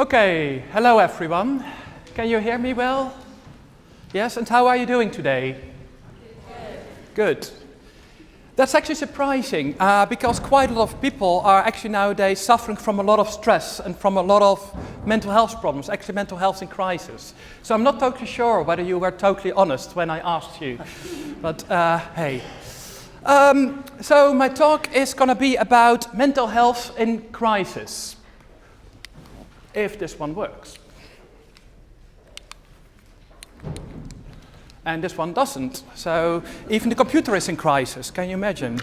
Okay, hello everyone. Can you hear me well? Yes, and how are you doing today? Good. That's actually surprising because quite a lot of people are actually nowadays suffering from a lot of stress and from a lot of mental health problems, actually mental health in crisis. So I'm not totally sure whether you were totally honest when I asked you, but hey. So my talk is going to be about mental health in crisis, if this one works. And this one doesn't. So even the computer is in crisis. Can you imagine?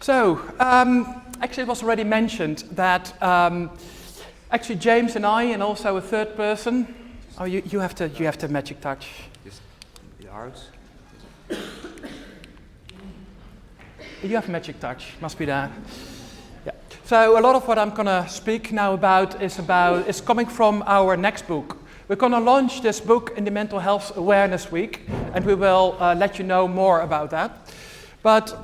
So actually it was already mentioned that actually James and I, and also a third person. Oh, you have to magic touch. The arrows. You have magic touch. Must be there. So a lot of what I'm going to speak now about is coming from our next book. We're going to launch this book in the Mental Health Awareness Week, and we will let you know more about that. But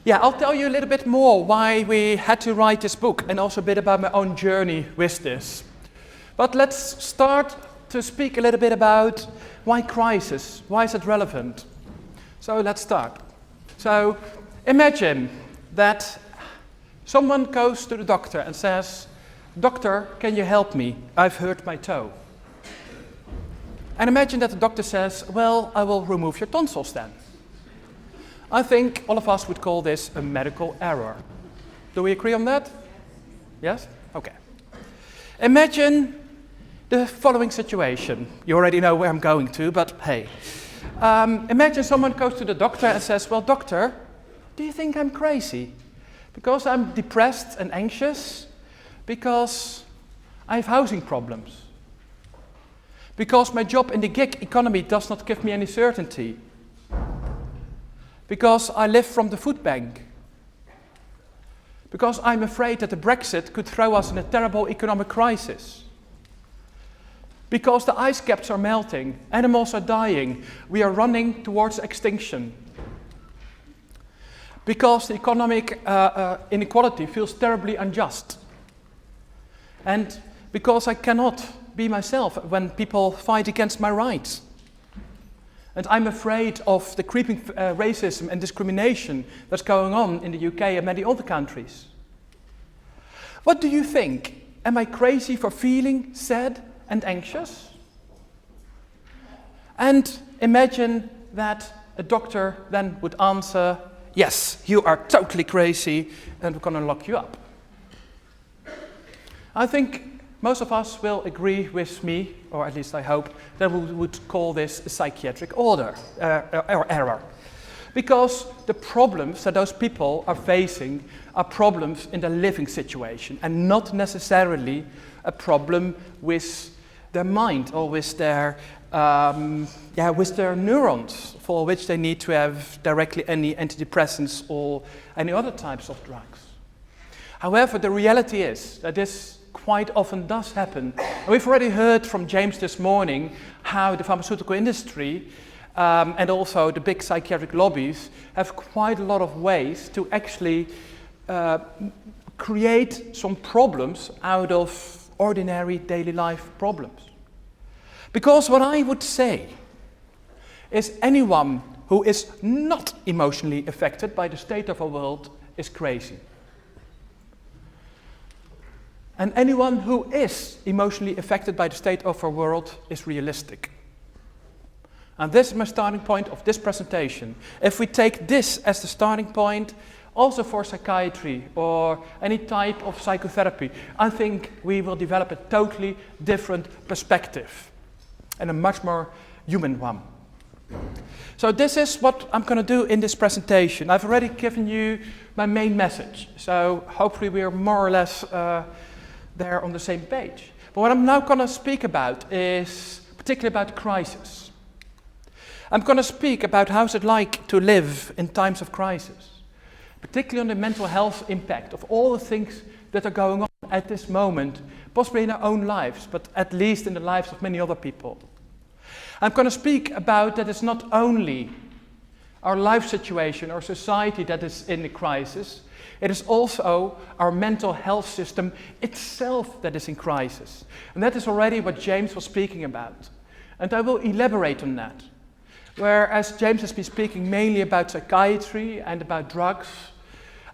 yeah, I'll tell you a little bit more why we had to write this book, and also a bit about my own journey with this. But let's start to speak a little bit about why crisis, why is it relevant? So let's start. So imagine that someone goes to the doctor and says, "Doctor, can you help me? I've hurt my toe." And imagine that the doctor says, "Well, I will remove your tonsils then." I think all of us would call this a medical error. Do we agree on that? Yes? Okay. Imagine the following situation. You already know where I'm going to, but hey. Imagine someone goes to the doctor and says, "Well, doctor, do you think I'm crazy? Because I'm depressed and anxious? Because I have housing problems? Because my job in the gig economy does not give me any certainty? Because I live from the food bank? Because I'm afraid that the Brexit could throw us in a terrible economic crisis? Because the ice caps are melting, animals are dying, we are running towards extinction? Because the economic inequality feels terribly unjust. And because I cannot be myself when people fight against my rights. And I'm afraid of the creeping racism and discrimination that's going on in the UK and many other countries. What do you think? Am I crazy for feeling sad and anxious? And imagine that a doctor then would answer, "Yes, you are totally crazy and we're going to lock you up." I think most of us will agree with me, or at least I hope, that we would call this a psychiatric order, or error. Because the problems that those people are facing are problems in their living situation and not necessarily a problem with their mind or with their neurons, for which they need to have directly any antidepressants or any other types of drugs. However, the reality is that this quite often does happen. And we've already heard from James this morning how the pharmaceutical industry and also the big psychiatric lobbies have quite a lot of ways to actually create some problems out of ordinary daily life problems. Because what I would say is anyone who is not emotionally affected by the state of our world is crazy. And anyone who is emotionally affected by the state of our world is realistic. And this is my starting point of this presentation. If we take this as the starting point, also for psychiatry or any type of psychotherapy, I think we will develop a totally different perspective. And a much more human one. So this is what I'm going to do in this presentation. I've already given you my main message, so hopefully we are more or less there on the same page. But what I'm now going to speak about is particularly about crisis. I'm going to speak about how it's like to live in times of crisis, particularly on the mental health impact of all the things that are going on at this moment, possibly in our own lives, but at least in the lives of many other people. I'm going to speak about that it's not only our life situation, our society that is in a crisis. It is also our mental health system itself that is in crisis. And that is already what James was speaking about. And I will elaborate on that. Whereas James has been speaking mainly about psychiatry and about drugs,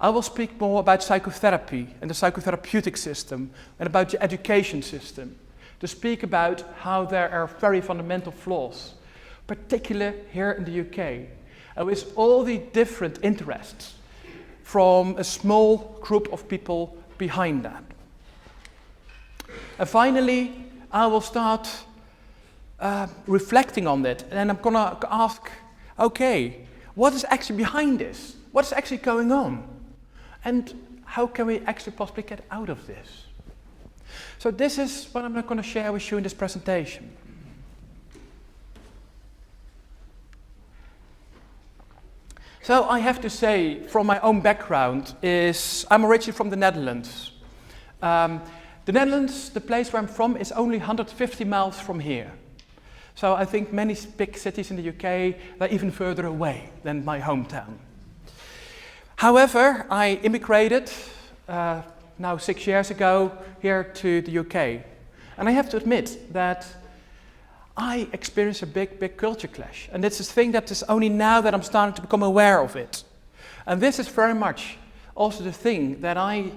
I will speak more about psychotherapy and the psychotherapeutic system and about the education system, to speak about how there are very fundamental flaws, particularly here in the UK, and with all the different interests from a small group of people behind that. And finally, I will start reflecting on that, and I'm going to ask, okay, what is actually behind this? What is actually going on? And how can we actually possibly get out of this? So this is what I'm going to share with you in this presentation. So I have to say, from my own background, I'm originally from the Netherlands. The Netherlands, the place where I'm from, is only 150 miles from here. So I think many big cities in the UK are even further away than my hometown. However, I immigrated now 6 years ago here to the UK. And I have to admit that I experienced a big culture clash. And it's a thing that is only now that I'm starting to become aware of it. And this is very much also the thing that I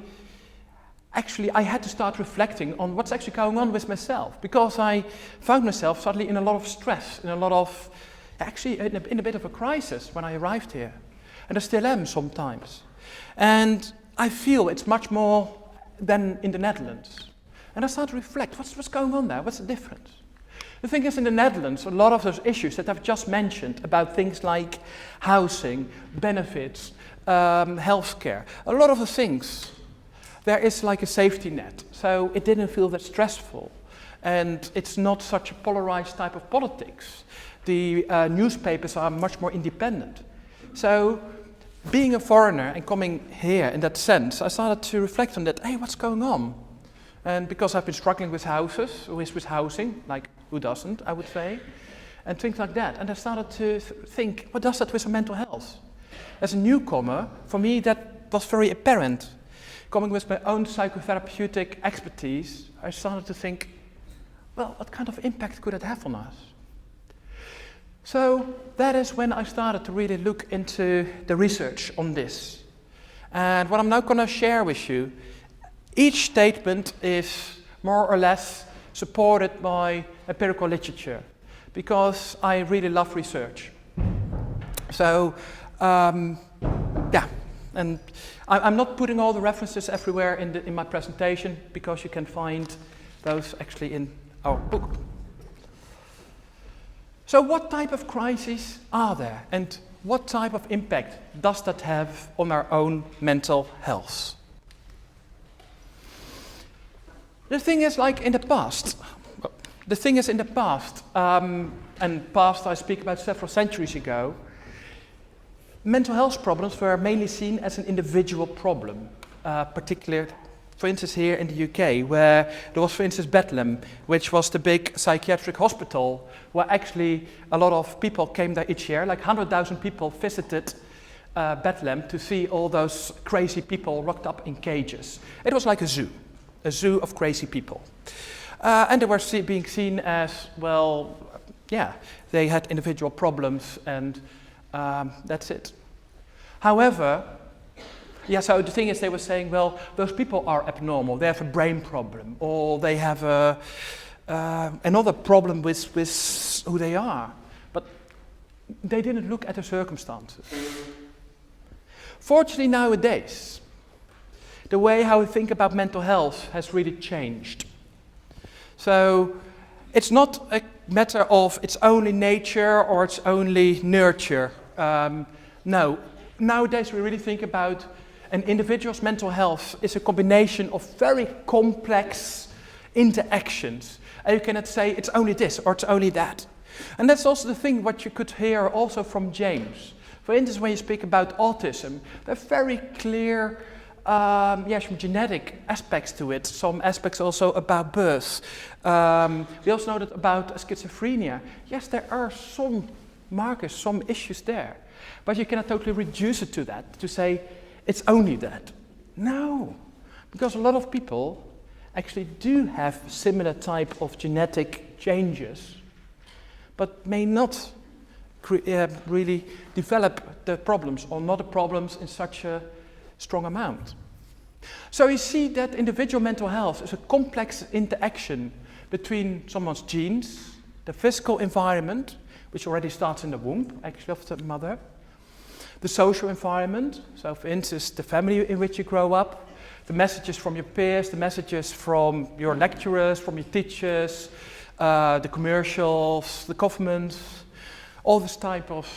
had to start reflecting on what's actually going on with myself, because I found myself suddenly in a lot of stress, in a bit of a crisis when I arrived here. And I still am sometimes. And I feel it's much more than in the Netherlands. And I start to reflect, what's going on there? What's the difference? The thing is, in the Netherlands, a lot of those issues that I've just mentioned about things like housing, benefits, healthcare, a lot of the things, there is like a safety net. So it didn't feel that stressful. And it's not such a polarized type of politics. The newspapers are much more independent. So being a foreigner and coming here in that sense, I started to reflect on that. Hey, what's going on? And because I've been struggling with with housing, like who doesn't, I would say, and things like that. And I started to think, what does that with mental health? As a newcomer, for me that was very apparent. Coming with my own psychotherapeutic expertise, I started to think, well, what kind of impact could it have on us? So that is when I started to really look into the research on this. And what I'm now going to share with you, each statement is more or less supported by empirical literature, because I really love research. So, yeah, and I'm not putting all the references everywhere in my presentation, because you can find those actually in our book. So what type of crises are there, and what type of impact does that have on our own mental health? The thing is, like in the past, and past I speak about several centuries ago, mental health problems were mainly seen as an individual problem, particularly, for instance, here in the UK, where there was, for instance, Bethlehem, which was the big psychiatric hospital, where actually a lot of people came there each year, like 100,000 people visited Bethlehem to see all those crazy people locked up in cages. It was like a zoo of crazy people. And they were being seen as, well, yeah, they had individual problems, and that's it. However, yeah, so the thing is, they were saying, well, those people are abnormal, they have a brain problem, or they have another problem with who they are. But they didn't look at the circumstances. Fortunately, nowadays, the way how we think about mental health has really changed. So it's not a matter of it's only nature or it's only nurture. No, nowadays we really think about an individual's mental health is a combination of very complex interactions. And you cannot say it's only this or it's only that. And that's also the thing what you could hear also from James. For instance, when you speak about autism, there are very clear some genetic aspects to it, some aspects also about birth. We also know that about schizophrenia. Yes, there are some markers, some issues there. But you cannot totally reduce it to that, to say it's only that. No, because a lot of people actually do have similar type of genetic changes, but may not really develop the problems or not the problems in such a strong amount. So you see that individual mental health is a complex interaction between someone's genes, the physical environment, which already starts in the womb, actually, of the mother, the social environment, so for instance, the family in which you grow up, the messages from your peers, the messages from your lecturers, from your teachers, the commercials, the government, all this type of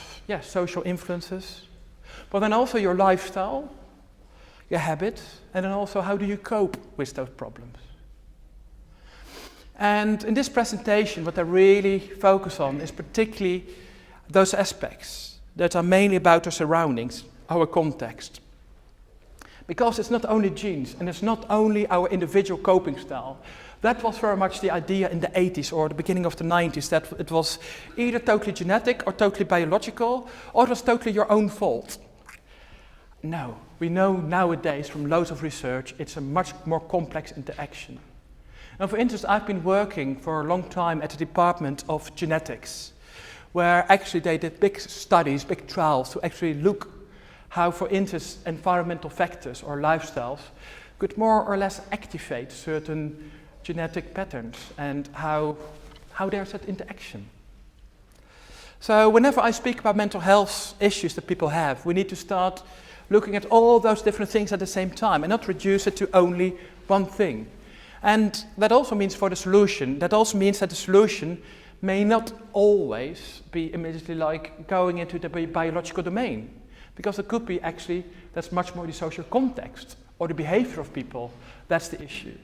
social influences. But then also your lifestyle, your habits, and then also how do you cope with those problems. And in this presentation, what I really focus on is particularly those aspects that are mainly about our surroundings, our context. Because it's not only genes, and it's not only our individual coping style. That was very much the idea in the 80s or the beginning of the 90s, that it was either totally genetic or totally biological, or it was totally your own fault. No, we know nowadays from loads of research, it's a much more complex interaction. And for instance, I've been working for a long time at the Department of Genetics, where actually they did big studies, big trials to actually look how, for instance, environmental factors or lifestyles could more or less activate certain genetic patterns and how there's that interaction. So whenever I speak about mental health issues that people have, we need to start looking at all those different things at the same time and not reduce it to only one thing. And that also means for the solution, that also means that the solution may not always be immediately like going into the biological domain, because it could be actually that's much more the social context or the behavior of people, that's the issue.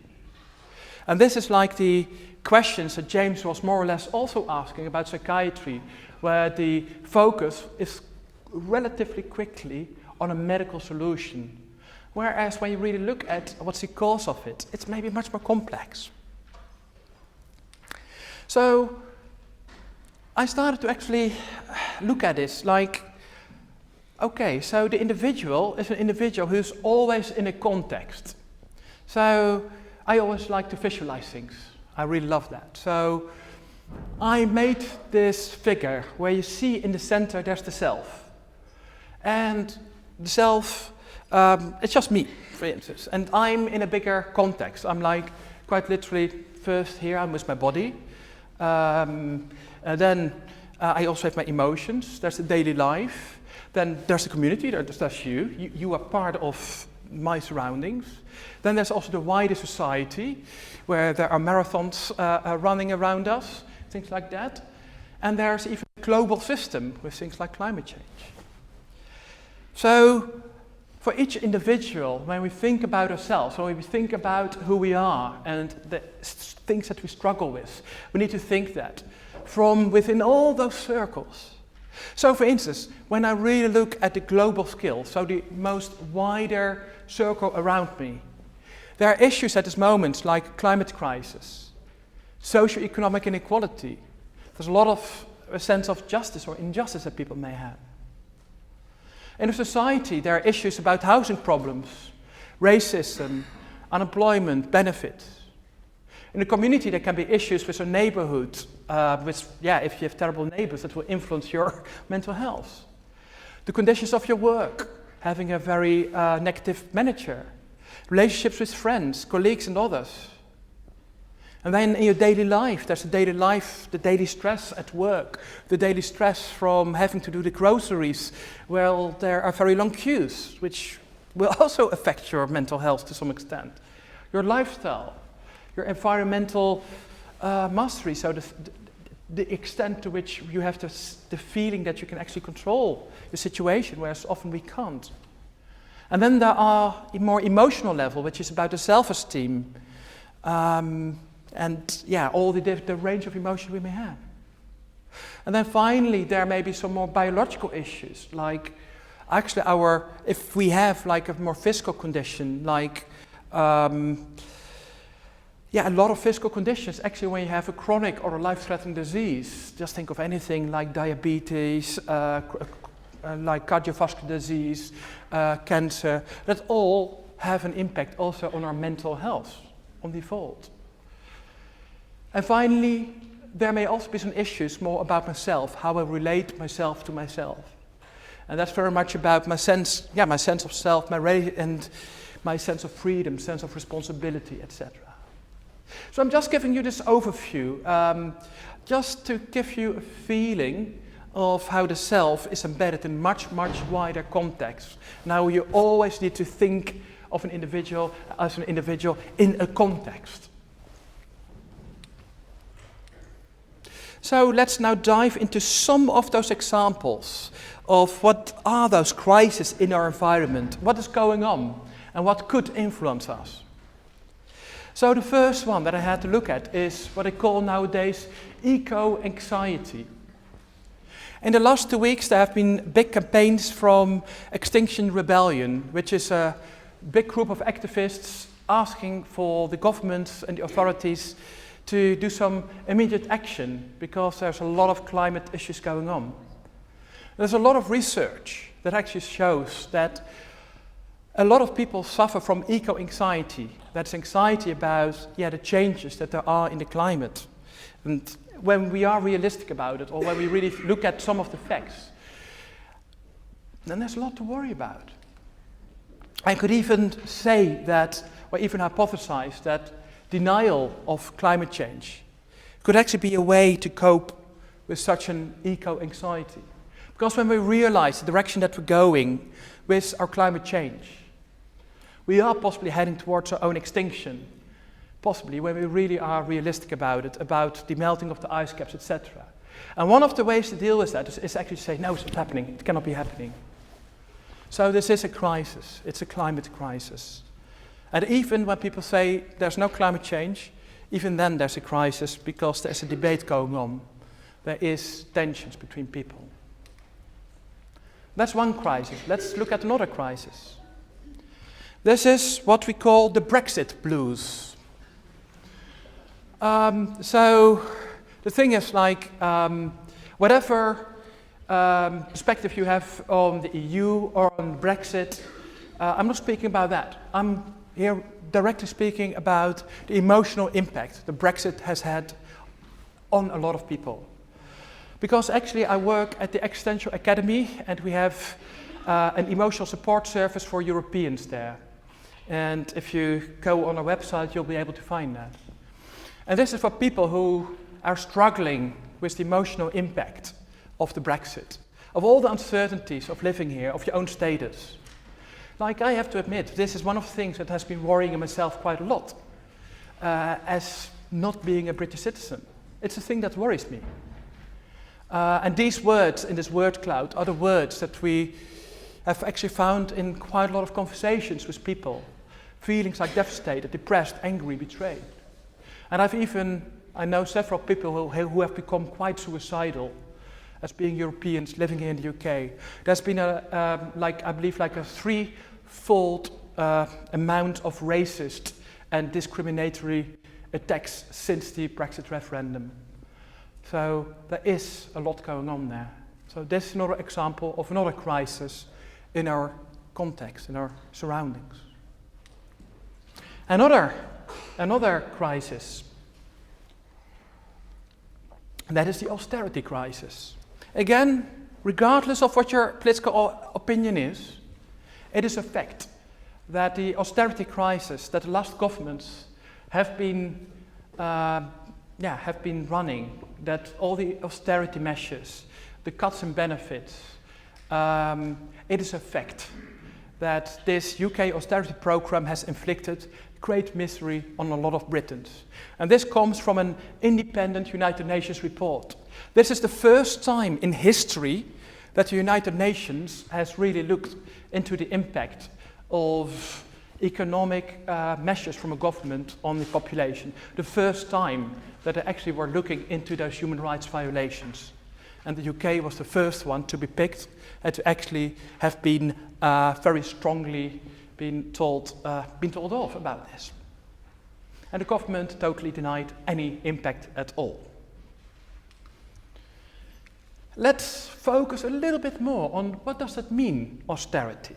And this is like the questions that James was more or less also asking about psychiatry, where the focus is relatively quickly on a medical solution. Whereas when you really look at what's the cause of it, it's maybe much more complex. So I started to actually look at this like, okay, so the individual is an individual who's always in a context. So I always like to visualize things. I really love that. So I made this figure where you see in the center there's the self. And the self, it's just me, for instance. And I'm in a bigger context. I'm like quite literally first here I'm with my body. Then I also have my emotions. There's the daily life. Then there's the community, that's you. You are part of my surroundings. Then there's also the wider society, where there are marathons running around us, things like that. And there's even a global system with things like climate change. So for each individual, when we think about ourselves, when we think about who we are and the things that we struggle with, we need to think that from within all those circles. So for instance, when I really look at the global scale, so the most wider circle around me, there are issues at this moment like climate crisis, socio-economic inequality. There's a lot of a sense of justice or injustice that people may have. In a society, there are issues about housing problems, racism, unemployment, benefits. In a community, there can be issues with a neighborhood, if you have terrible neighbors, that will influence your mental health. The conditions of your work, having a very negative manager, relationships with friends, colleagues, and others. And then in your daily life, there's the daily stress at work, the daily stress from having to do the groceries. Well, there are very long queues, which will also affect your mental health to some extent. Your lifestyle, your environmental mastery, so the extent to which you have the feeling that you can actually control the situation, whereas often we can't. And then there are a more emotional level, which is about the self-esteem, all the range of emotion we may have. And then finally, there may be some more biological issues, like actually if we have like a more physical condition, like a lot of physical conditions. Actually, when you have a chronic or a life-threatening disease, just think of anything like diabetes, like cardiovascular disease, cancer, that all have an impact also on our mental health, on default. And finally, there may also be some issues more about myself, how I relate myself to myself. And that's very much about my sense of self, and my sense of freedom, sense of responsibility, etc. So I'm just giving you this overview, just to give you a feeling of how the self is embedded in much, much wider context. Now you always need to think of an individual as an individual in a context. So let's now dive into some of those examples of what are those crises in our environment, what is going on, and what could influence us. So the first one that I had to look at is what I call nowadays eco-anxiety. In the last 2 weeks there have been big campaigns from Extinction Rebellion, which is a big group of activists asking for the governments and the authorities to do some immediate action because there's a lot of climate issues going on. There's a lot of research that actually shows that a lot of people suffer from eco-anxiety. That's anxiety about the changes that there are in the climate. And when we are realistic about it, or when we really look at some of the facts, then there's a lot to worry about. I could even say that, or even hypothesize that denial of climate change could actually be a way to cope with such an eco-anxiety. Because when we realize the direction that we're going with our climate change, we are possibly heading towards our own extinction, possibly when we really are realistic about it, about the melting of the ice caps, etc. And one of the ways to deal with that is actually to say, no, it's not happening, it cannot be happening. So this is a crisis, it's a climate crisis. And even when people say there's no climate change, even then there's a crisis because there's a debate going on. There is tensions between people. That's one crisis. Let's look at another crisis. This is what we call the Brexit Blues. So the thing is, like, whatever perspective you have on the EU or on Brexit, I'm not speaking about that. I'm here directly speaking about the emotional impact the Brexit has had on a lot of people. Because actually I work at the Existential Academy and we have an emotional support service for Europeans there. And if you go on our website, you'll be able to find that. And this is for people who are struggling with the emotional impact of the Brexit, of all the uncertainties of living here, of your own status. Like, I have to admit, this is one of the things that has been worrying myself quite a lot, as not being a British citizen. It's a thing that worries me. And these words in this word cloud are the words that we have actually found in quite a lot of conversations with people. Feelings like devastated, depressed, angry, betrayed. And I know several people who have become quite suicidal as being Europeans living here in the UK. There's been I believe a threefold amount of racist and discriminatory attacks since the Brexit referendum. So there is a lot going on there. So this is another example of another crisis in our context, in our surroundings. Another crisis, and that is the austerity crisis. Again, regardless of what your political opinion is, it is a fact that the austerity crisis that the last governments have been running, that all the austerity measures, the cuts in benefits, it is a fact that this UK austerity program has inflicted great misery on a lot of Britons. And this comes from an independent United Nations report. This is the first time in history that the United Nations has really looked into the impact of economic measures from a government on the population. The first time that they actually were looking into those human rights violations. And the UK was the first one to be picked and to actually have been very strongly been told off about this. and the government totally denied any impact at all. Let's focus a little bit more on what does that mean, austerity.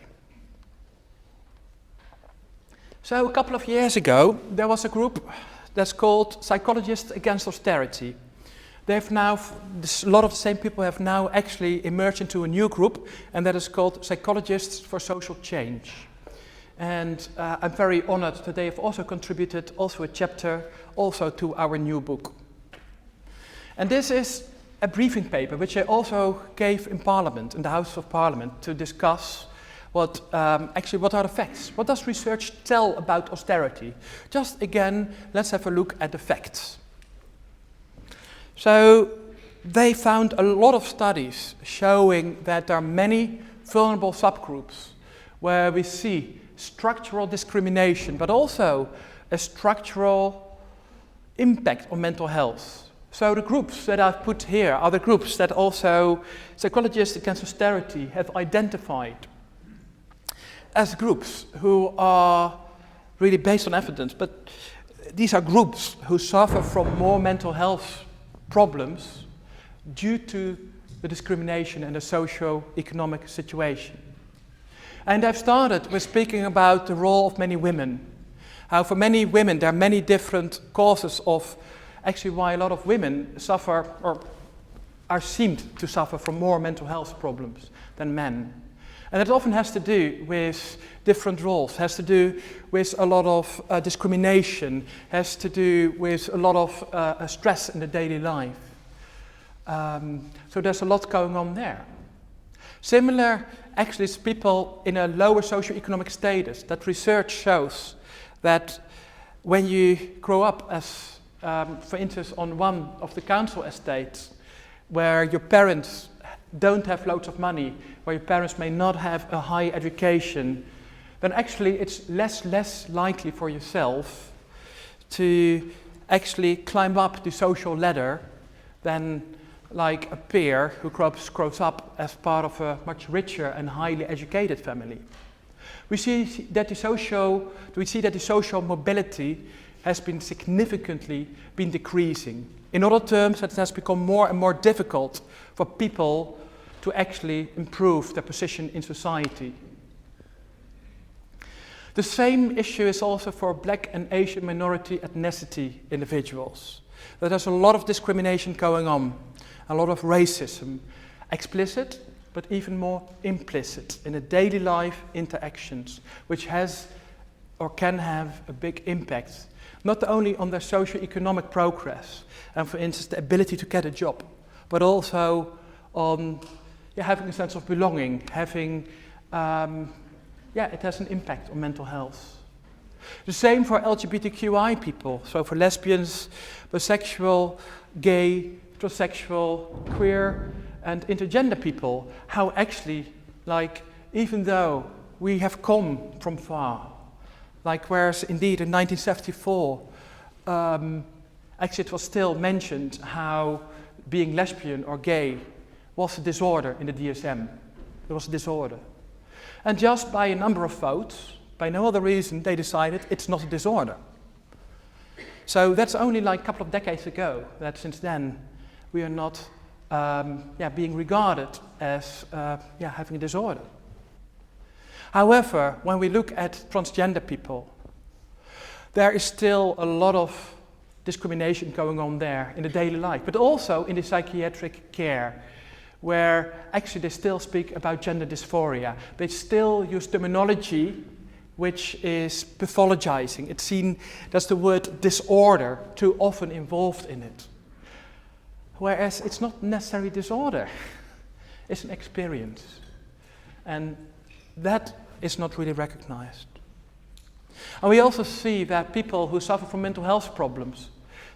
So a couple of years ago, there was a group that's called Psychologists Against Austerity. They've now, a lot of the same people have now actually emerged into a new group, and that is called Psychologists for Social Change. And I'm very honored that they have also contributed also a chapter also to our new book. And this is a briefing paper which I also gave in Parliament, in the House of Parliament, to discuss what are the facts? What does research tell about austerity? Just again, let's have a look at the facts. So they found a lot of studies showing that there are many vulnerable subgroups where we see structural discrimination, but also a structural impact on mental health. So the groups that I've put here are the groups that also Psychologists Against Austerity have identified as groups who are really based on evidence, but these are groups who suffer from more mental health problems due to the discrimination and the socio-economic situation. And I've started with speaking about the role of many women. How for many women there are many different causes of actually why a lot of women suffer or are seemed to suffer from more mental health problems than men. And it often has to do with different roles, has to do with a lot of discrimination, has to do with a lot of stress in the daily life. So there's a lot going on there. Similar, actually, is people in a lower socioeconomic status. That research shows that when you grow up as, for instance, on one of the council estates, where your parents don't have loads of money, where your parents may not have a high education, then actually it's less likely for yourself to actually climb up the social ladder than like a peer who grows up as part of a much richer and highly educated family. We see that the social mobility has been significantly decreasing. In other terms, it has become more and more difficult for people to actually improve their position in society. The same issue is also for Black and Asian minority ethnicity individuals. There's a lot of discrimination going on, a lot of racism, explicit, but even more implicit in the daily life interactions, which has or can have a big impact, not only on their socio-economic progress, and for instance, the ability to get a job, but also on having a sense of belonging, having, it has an impact on mental health. The same for LGBTQI people, so for lesbians, bisexual, gay, transsexual, queer, and intergender people, how actually, like, even though we have come from far, like whereas indeed in 1974, actually it was still mentioned how being lesbian or gay was a disorder in the DSM. It was a disorder. And just by a number of votes, by no other reason, they decided it's not a disorder. So that's only like a couple of decades ago, that since then we are not being regarded as having a disorder. However, when we look at transgender people, there is still a lot of discrimination going on there in the daily life, but also in the psychiatric care, where actually they still speak about gender dysphoria. They still use terminology which is pathologizing. It's seen, that's the word disorder, too often involved in it. Whereas it's not necessarily disorder, it's an experience. And that is not really recognized. And we also see that people who suffer from mental health problems,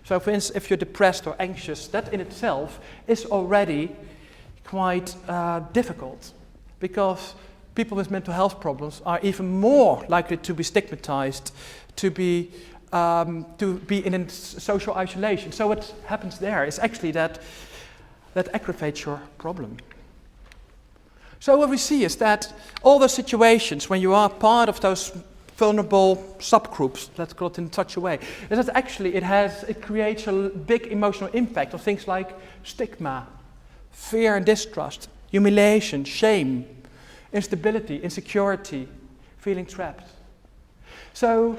so for instance, if you're depressed or anxious, that in itself is already quite difficult, because people with mental health problems are even more likely to be stigmatized, to be in a social isolation. So what happens there is actually that aggravates your problem. So what we see is that all those situations when you are part of those vulnerable subgroups, let's call it in such a way, is that actually it creates a big emotional impact on things like stigma, fear and distrust, humiliation, shame, instability, insecurity, feeling trapped. So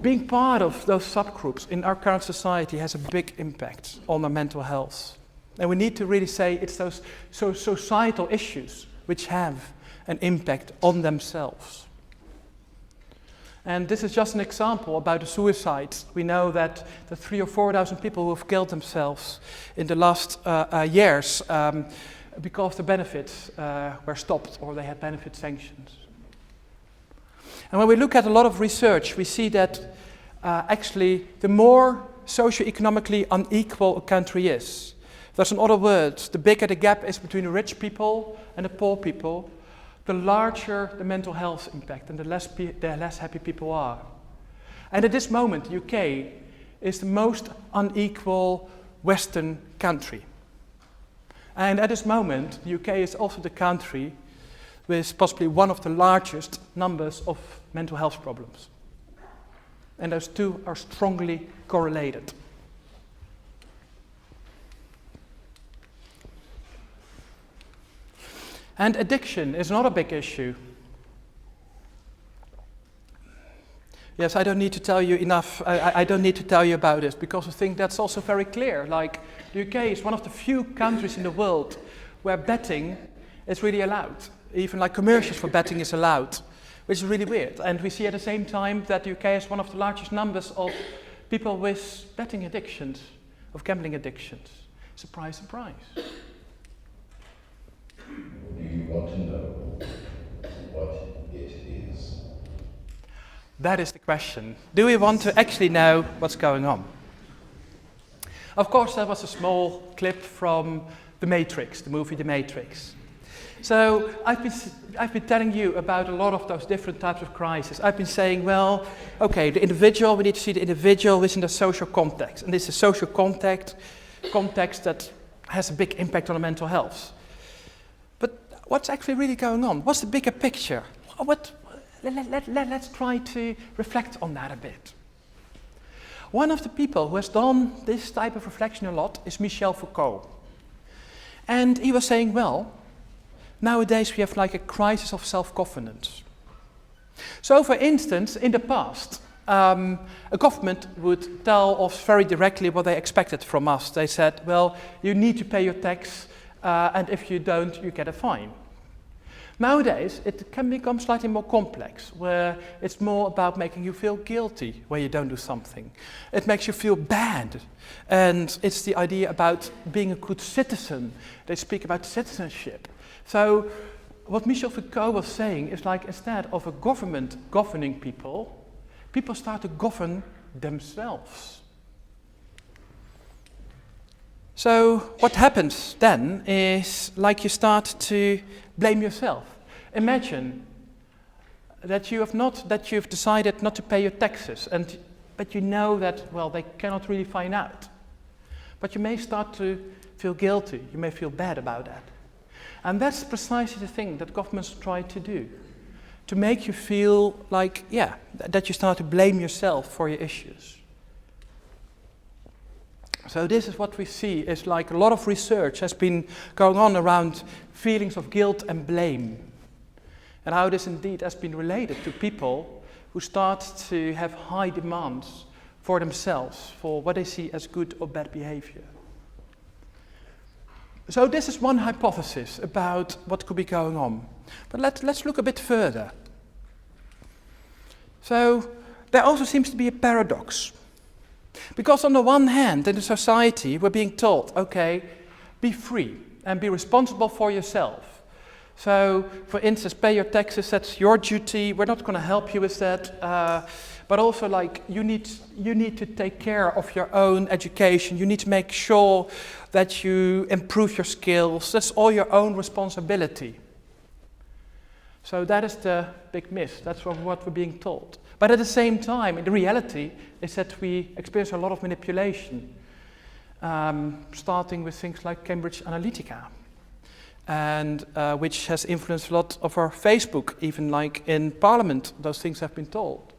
being part of those subgroups in our current society has a big impact on our mental health. And we need to really say it's those societal issues which have an impact on themselves. And this is just an example about the suicides. We know that the 3,000 or 4,000 people who have killed themselves in the last years because the benefits were stopped or they had benefit sanctions. And when we look at a lot of research, we see that actually the more socio-economically unequal a country is, thus in other words, the bigger the gap is between the rich people and the poor people, the larger the mental health impact and the less happy people are. And at this moment, the UK is the most unequal Western country. And at this moment, the UK is also the country with possibly one of the largest numbers of mental health problems. And those two are strongly correlated. And addiction is another big issue. Yes, I don't need to tell you enough, I don't need to tell you about this, because I think that's also very clear. Like, the UK is one of the few countries in the world where betting is really allowed. Even like commercials for betting is allowed, which is really weird. And we see at the same time that the UK has one of the largest numbers of people with betting addictions, of gambling addictions. Surprise, surprise. Do you want to know what it is? That is the question. Do we want to actually know what's going on? Of course, that was a small clip from The Matrix, the movie The Matrix. So I've been telling you about a lot of those different types of crises. I've been saying, well, okay, the individual, we need to see the individual within the social context. And this is a social context that has a big impact on the mental health. But what's actually really going on? What's the bigger picture? Let's try to reflect on that a bit. One of the people who has done this type of reflection a lot is Michel Foucault. And he was saying, well, nowadays we have like a crisis of self-governance. So for instance, in the past, a government would tell us very directly what they expected from us. They said, well, you need to pay your tax, and if you don't, you get a fine. Nowadays, it can become slightly more complex, where it's more about making you feel guilty when you don't do something. It makes you feel bad, and it's the idea about being a good citizen. They speak about citizenship. So what Michel Foucault was saying is like, instead of a government governing people, people start to govern themselves. So what happens then is like you start to blame yourself. Imagine that you've decided not to pay your taxes, but you know that, well, they cannot really find out. But you may start to feel guilty, you may feel bad about that. And that's precisely the thing that governments try to do, to make you feel like, yeah, that you start to blame yourself for your issues. So this is what we see, is like a lot of research has been going on around feelings of guilt and blame, and how this indeed has been related to people who start to have high demands for themselves, for what they see as good or bad behavior. So this is one hypothesis about what could be going on. But let's look a bit further. So there also seems to be a paradox. Because on the one hand, in the society, we're being told, okay, be free and be responsible for yourself. So, for instance, pay your taxes, that's your duty, we're not going to help you with that. But also, like, you need to take care of your own education, you need to make sure that you improve your skills, that's all your own responsibility. So that is the big myth, that's what we're being told. But at the same time, the reality is that we experience a lot of manipulation, starting with things like Cambridge Analytica. and which has influenced a lot of our Facebook, even like in Parliament, those things have been told.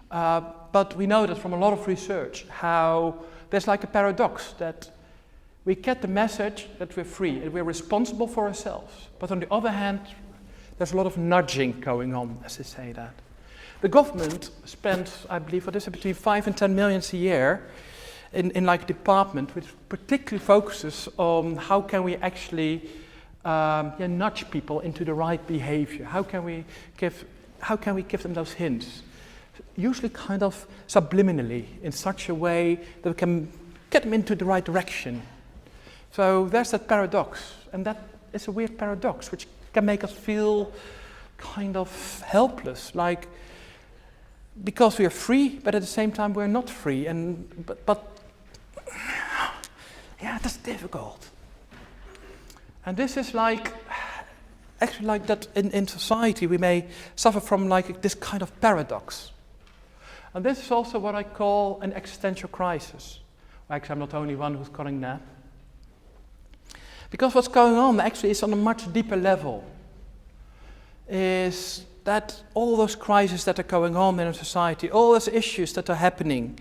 But we know that from a lot of research how there's like a paradox that we get the message that we're free and we're responsible for ourselves. But on the other hand, there's a lot of nudging going on, as they say that. The government spends, I believe, what is it, between 5 and 10 million a year in like a department which particularly focuses on how can we actually nudge people into the right behavior. How can we give them those hints? Usually kind of subliminally, in such a way that we can get them into the right direction. So there's that paradox, and that is a weird paradox, which can make us feel kind of helpless, like because we are free, but at the same time we're not free, but yeah, that's difficult. And this is like, actually like that in society we may suffer from like this kind of paradox. And this is also what I call an existential crisis. Well, actually, I'm not the only one who's calling that. Because what's going on actually is on a much deeper level. Is that all those crises that are going on in our society, all those issues that are happening,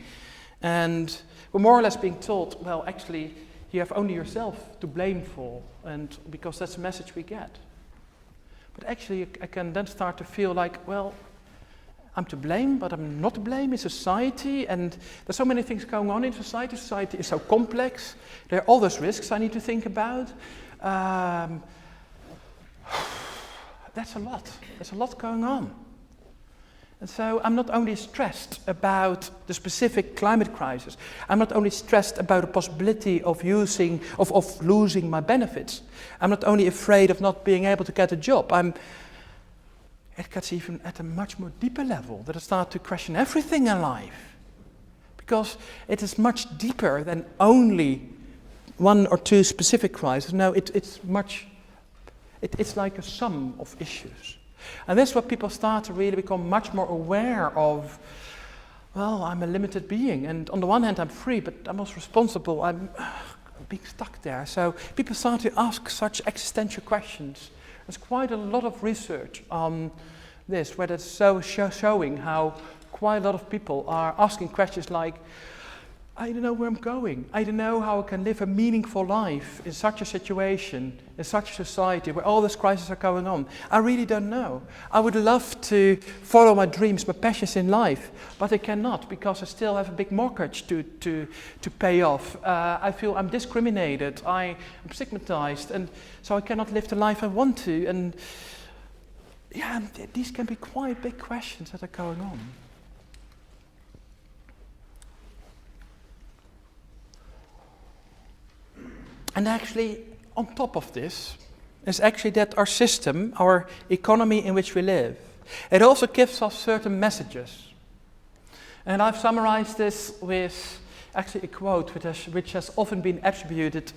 and we're more or less being told, well, actually, you have only yourself to blame for, and because that's the message we get. But actually, I can then start to feel like, well, I'm to blame, but I'm not to blame in society, and there's so many things going on in society. Society is so complex. There are all those risks I need to think about. That's a lot. There's a lot going on. And so I'm not only stressed about the specific climate crisis, I'm not only stressed about the possibility of losing my benefits. I'm not only afraid of not being able to get a job. It gets even at a much more deeper level, that I start to question everything in life. Because it is much deeper than only one or two specific crises. No, it's like a sum of issues. And that's what people start to really become much more aware of. Well, I'm a limited being, and on the one hand I'm free, but I'm also responsible. I'm being stuck there. So people start to ask such existential questions. There's quite a lot of research on this, where it's showing how quite a lot of people are asking questions like, I don't know where I'm going. I don't know how I can live a meaningful life in such a situation, in such a society where all these crises are going on. I really don't know. I would love to follow my dreams, my passions in life, but I cannot because I still have a big mortgage to pay off. I feel I'm discriminated, I'm stigmatized, and so I cannot live the life I want to. And yeah, these can be quite big questions that are going on. And actually, on top of this, is actually that our system, our economy in which we live, it also gives us certain messages. And I've summarized this with actually a quote which has often been attributed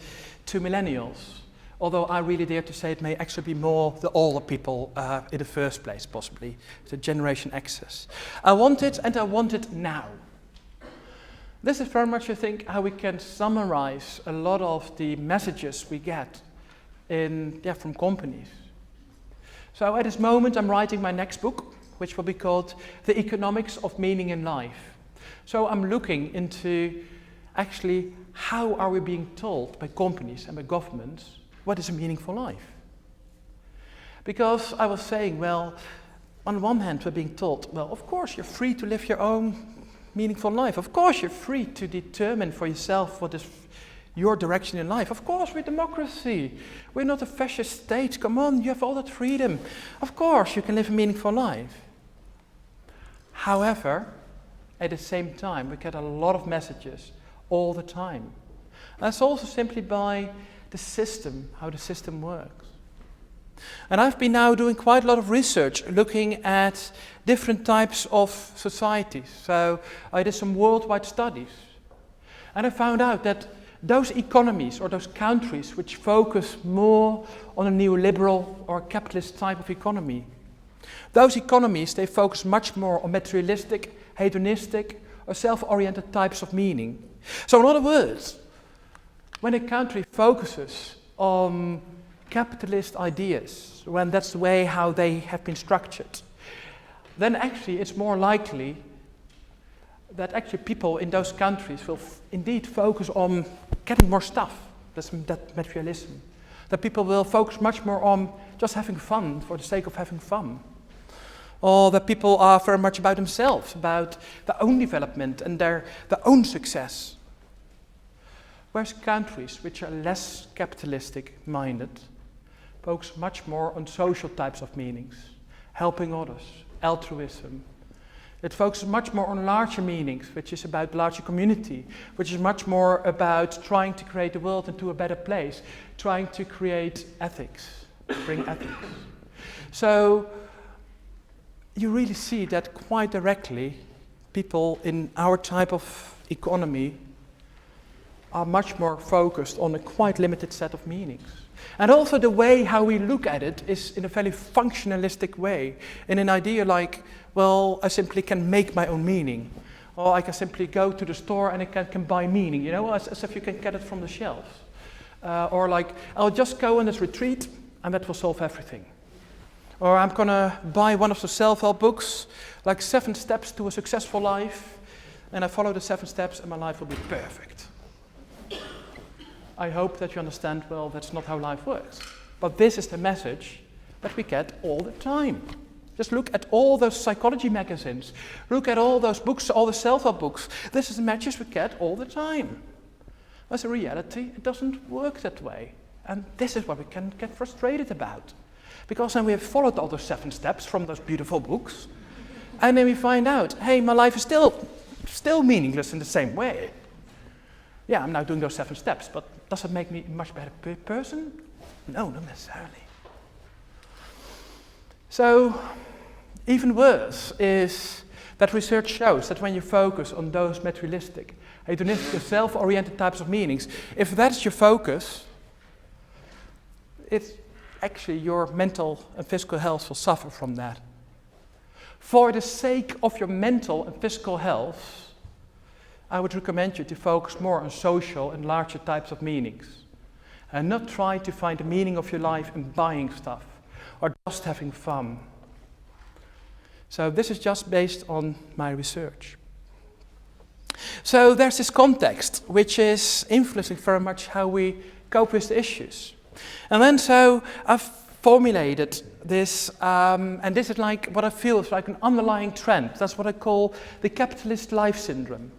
to millennials, although I really dare to say it may actually be more the older people in the first place, possibly, the Generation X's. I want it, and I want it now. This is very much, I think, how we can summarize a lot of the messages we get from companies. So at this moment, I'm writing my next book, which will be called The Economics of Meaning in Life. So I'm looking into actually how are we being told by companies and by governments what is a meaningful life. Because I was saying, well, on one hand, we're being told, well, of course, you're free to live your own meaningful life. Of course, you're free to determine for yourself what is your direction in life. Of course, we're democracy. We're not a fascist state. Come on, you have all that freedom. Of course, you can live a meaningful life. However, at the same time, we get a lot of messages all the time. That's also simply by the system, how the system works. And I've been now doing quite a lot of research looking at different types of societies. So I did some worldwide studies. And I found out that those economies or those countries which focus more on a neoliberal or capitalist type of economy, those economies, they focus much more on materialistic, hedonistic, or self-oriented types of meaning. So in other words, when a country focuses on capitalist ideas, when that's the way how they have been structured, then actually it's more likely that actually people in those countries will indeed focus on getting more stuff. That's that materialism. That people will focus much more on just having fun for the sake of having fun. Or that people are very much about themselves, about their own development and their own success. Whereas countries which are less capitalistic minded focus much more on social types of meanings, helping others, altruism. It focuses much more on larger meanings, which is about larger community, which is much more about trying to create the world into a better place, trying to create ethics, bring ethics. So you really see that quite directly, people in our type of economy are much more focused on a quite limited set of meanings. And also the way how we look at it is in a very functionalistic way, in an idea like, well, I simply can make my own meaning, or I can simply go to the store and I can buy meaning, you know, as if you can get it from the shelves. Or like, I'll just go on this retreat and that will solve everything. Or I'm gonna buy one of the self-help books, like 7 Steps to a Successful Life, and I follow the 7 steps and my life will be perfect. I hope that you understand, well, that's not how life works. But this is the message that we get all the time. Just look at all those psychology magazines. Look at all those books, all the self-help books. This is the message we get all the time. As a reality, it doesn't work that way. And this is what we can get frustrated about. Because then we have followed all those 7 steps from those beautiful books. And then we find out, hey, my life is still meaningless in the same way. Yeah, I'm now doing those 7 steps, but does it make me a much better person? No, not necessarily. So, even worse is that research shows that when you focus on those materialistic, hedonistic, self-oriented types of meanings, if that's your focus, it's actually your mental and physical health will suffer from that. For the sake of your mental and physical health, I would recommend you to focus more on social and larger types of meanings, and not try to find the meaning of your life in buying stuff or just having fun. So this is just based on my research. So there's this context which is influencing very much how we cope with the issues. And then so I've formulated this, and this is like what I feel is like an underlying trend. That's what I call the capitalist life syndrome.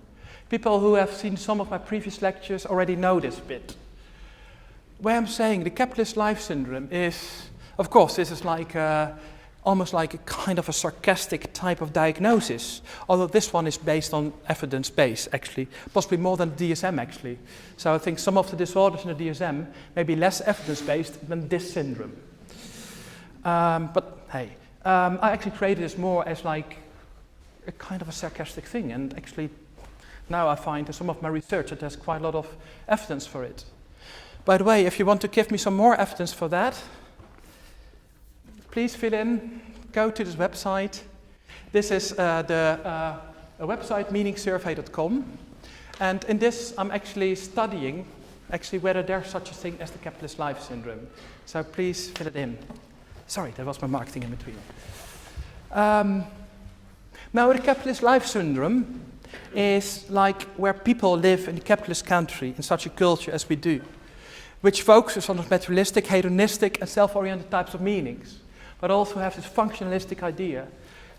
People who have seen some of my previous lectures already know this bit. Where I'm saying the capitalist life syndrome is, of course, this is like almost like a kind of a sarcastic type of diagnosis, although this one is based on evidence-based, actually, possibly more than DSM, actually. So I think some of the disorders in the DSM may be less evidence-based than this syndrome. But hey, I actually created this more as like a kind of a sarcastic thing, and actually now I find in some of my research that there's quite a lot of evidence for it. By the way, if you want to give me some more evidence for that, please fill in, go to this website. This is a website, meaningsurvey.com. And in this, I'm actually studying whether there's such a thing as the capitalist life syndrome. So please fill it in. Sorry, that was my marketing in between. Now, the capitalist life syndrome is like where people live in a capitalist country, in such a culture as we do, which focuses on the materialistic, hedonistic, and self-oriented types of meanings, but also have this functionalistic idea,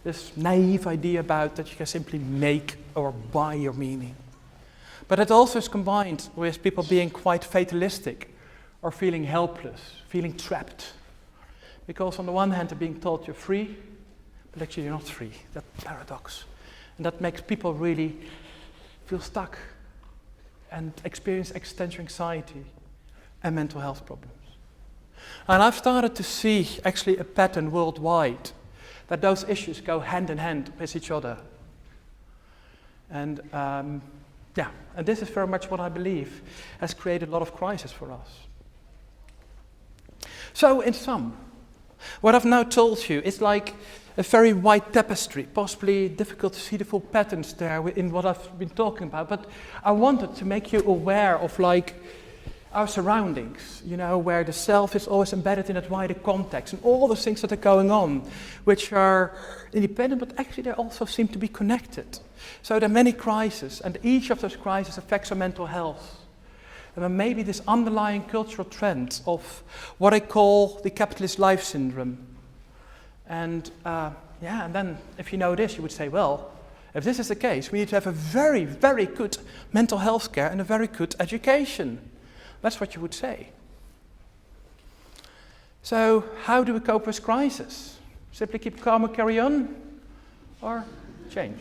this naive idea about that you can simply make or buy your meaning. But it also is combined with people being quite fatalistic or feeling helpless, feeling trapped. Because on the one hand, they're being told you're free, but actually you're not free. That paradox. And that makes people really feel stuck and experience existential anxiety and mental health problems. And I've started to see actually a pattern worldwide that those issues go hand in hand with each other. And and this is very much what I believe has created a lot of crisis for us. So in sum, what I've now told you is like a very wide tapestry, possibly difficult to see the full patterns there in what I've been talking about, but I wanted to make you aware of like our surroundings, you know, where the self is always embedded in that wider context, and all the things that are going on, which are independent, but actually they also seem to be connected. So there are many crises, and each of those crises affects our mental health. And then maybe this underlying cultural trend of what I call the capitalist life syndrome. And and then if you know this, you would say, well, if this is the case, we need to have a very, very good mental health care and a very good education. That's what you would say. So how do we cope with crisis? Simply keep calm and carry on? Or change?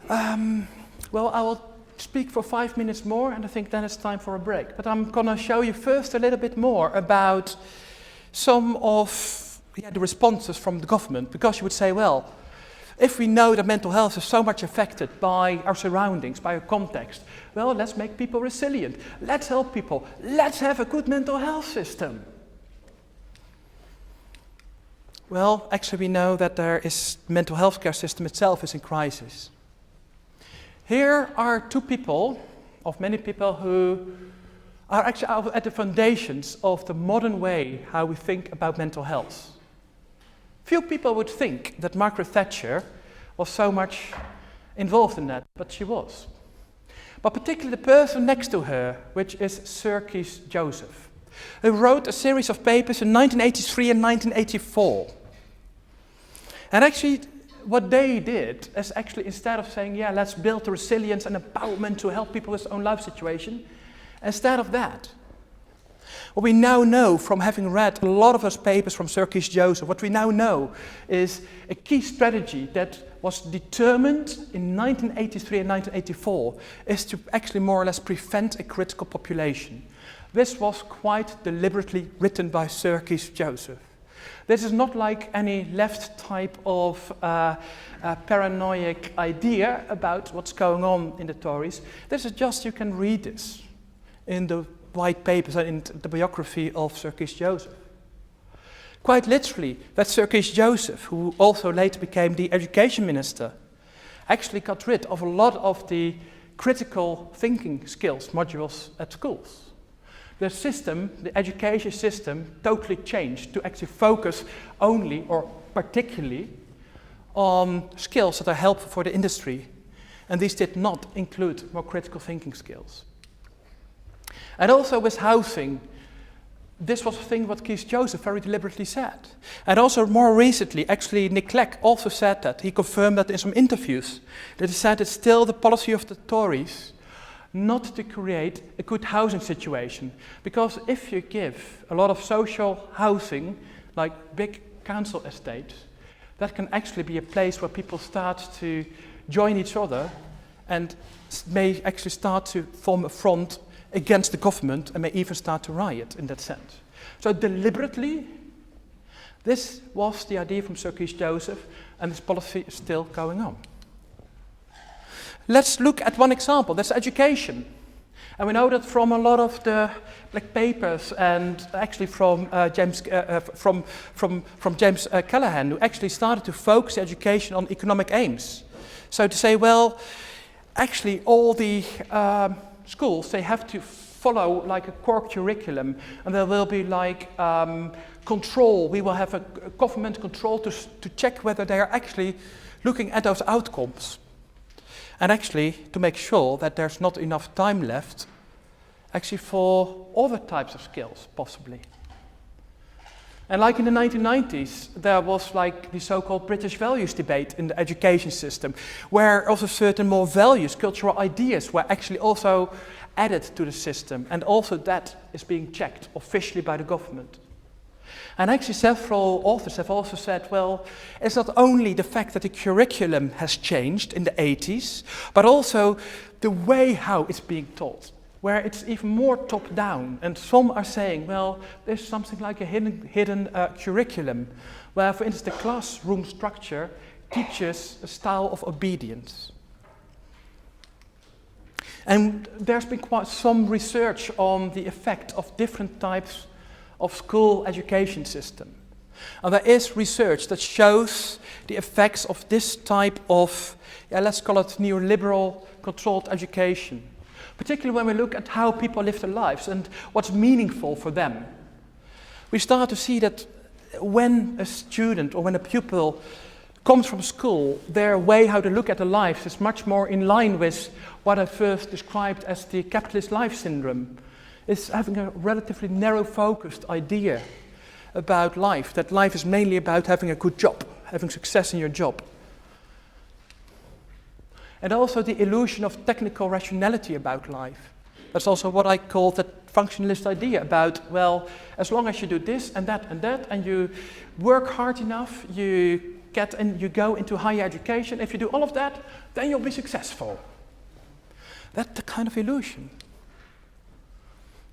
Well, I will speak for 5 minutes more, and I think then it's time for a break. But I'm going to show you first a little bit more about some of the responses from the government, because you would say, well, if we know that mental health is so much affected by our surroundings, by our context, well, let's make people resilient. Let's help people. Let's have a good mental health system. Well, actually we know that the mental health care system itself is in crisis. Here are two people, of many people, who are actually at the foundations of the modern way how we think about mental health. Few people would think that Margaret Thatcher was so much involved in that, but she was. But particularly the person next to her, which is Circus Joseph, who wrote a series of papers in 1983 and 1984. And actually, what they did is actually, instead of saying, yeah, let's build the resilience and empowerment to help people with their own life situation, instead of that, what we now know from having read a lot of those papers from Circus Joseph, what we now know is a key strategy that was determined in 1983 and 1984 is to actually more or less prevent a critical population. This was quite deliberately written by Circus Joseph. This is not like any left type of paranoid idea about what's going on in the Tories. This is just, you can read this in the white papers and in the biography of Circus Joseph. Quite literally, that Circus Joseph, who also later became the education minister, actually got rid of a lot of the critical thinking skills modules at schools. The system, the education system, totally changed to actually focus only or particularly on skills that are helpful for the industry. And these did not include more critical thinking skills. And also with housing, this was a thing what Circus Joseph very deliberately said. And also more recently, actually Nick Clegg also said that. He confirmed that in some interviews, that he said it's still the policy of the Tories not to create a good housing situation. Because if you give a lot of social housing, like big council estates, that can actually be a place where people start to join each other and may actually start to form a front against the government and may even start to riot in that sense. So deliberately, this was the idea from Circus Joseph, and this policy is still going on. Let's look at one example, that's education. And we know that from a lot of the papers and actually from James Callaghan, who actually started to focus education on economic aims. So to say, well, actually all the schools, they have to follow like a core curriculum, and there will be like control. We will have a government control to check whether they are actually looking at those outcomes. And actually to make sure that there's not enough time left actually for other types of skills, possibly. And like in the 1990s, there was like the so-called British values debate in the education system, where also certain more values, cultural ideas were actually also added to the system, and also that is being checked officially by the government. And actually several authors have also said, well, it's not only the fact that the curriculum has changed in the 80s, but also the way how it's being taught, where it's even more top-down. And some are saying, well, there's something like a hidden curriculum, where, for instance, the classroom structure teaches a style of obedience. And there's been quite some research on the effect of different types of school education system. And there is research that shows the effects of this type of, let's call it neoliberal controlled education. particularly when we look at how people live their lives and what's meaningful for them. We start to see that when a student or when a pupil comes from school, their way how to look at their lives is much more in line with what I first described as the capitalist life syndrome. It's having a relatively narrow-focused idea about life, that life is mainly about having a good job, having success in your job. And also the illusion of technical rationality about life. That's also what I call that functionalist idea about, well, as long as you do this and that, and you work hard enough, you go into higher education, if you do all of that, then you'll be successful. That's the kind of illusion.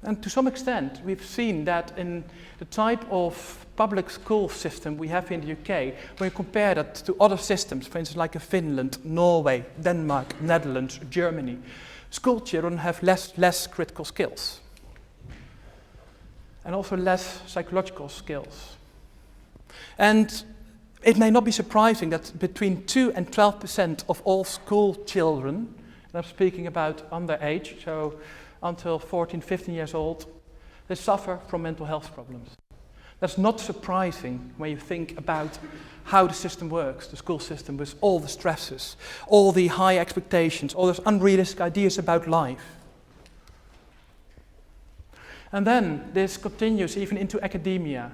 And to some extent, we've seen that in the type of public school system we have in the UK, when you compare that to other systems, for instance, like in Finland, Norway, Denmark, Netherlands, Germany, school children have less critical skills. And also less psychological skills. And it may not be surprising that between 2 and 12% of all school children, and I'm speaking about underage, so until 14, 15 years old, they suffer from mental health problems. That's not surprising when you think about how the system works, the school system, with all the stresses, all the high expectations, all those unrealistic ideas about life. And then this continues even into academia.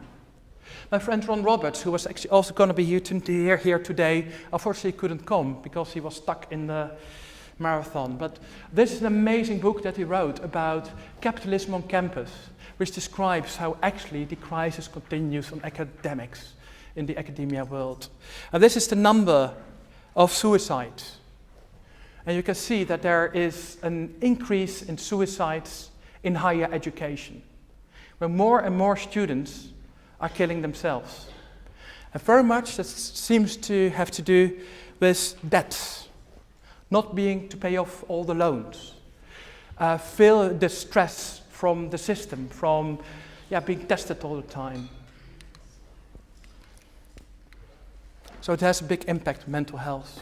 My friend Ron Roberts, who was actually also going to be here today, unfortunately couldn't come because he was stuck in the marathon. But this is an amazing book that he wrote about capitalism on campus, which describes how actually the crisis continues on academics in the academia world. And this is the number of suicides. And you can see that there is an increase in suicides in higher education, where more and more students are killing themselves. And very much that seems to have to do with debts, not being to pay off all the loans, feel the stress from the system, from being tested all the time. So it has a big impact on mental health.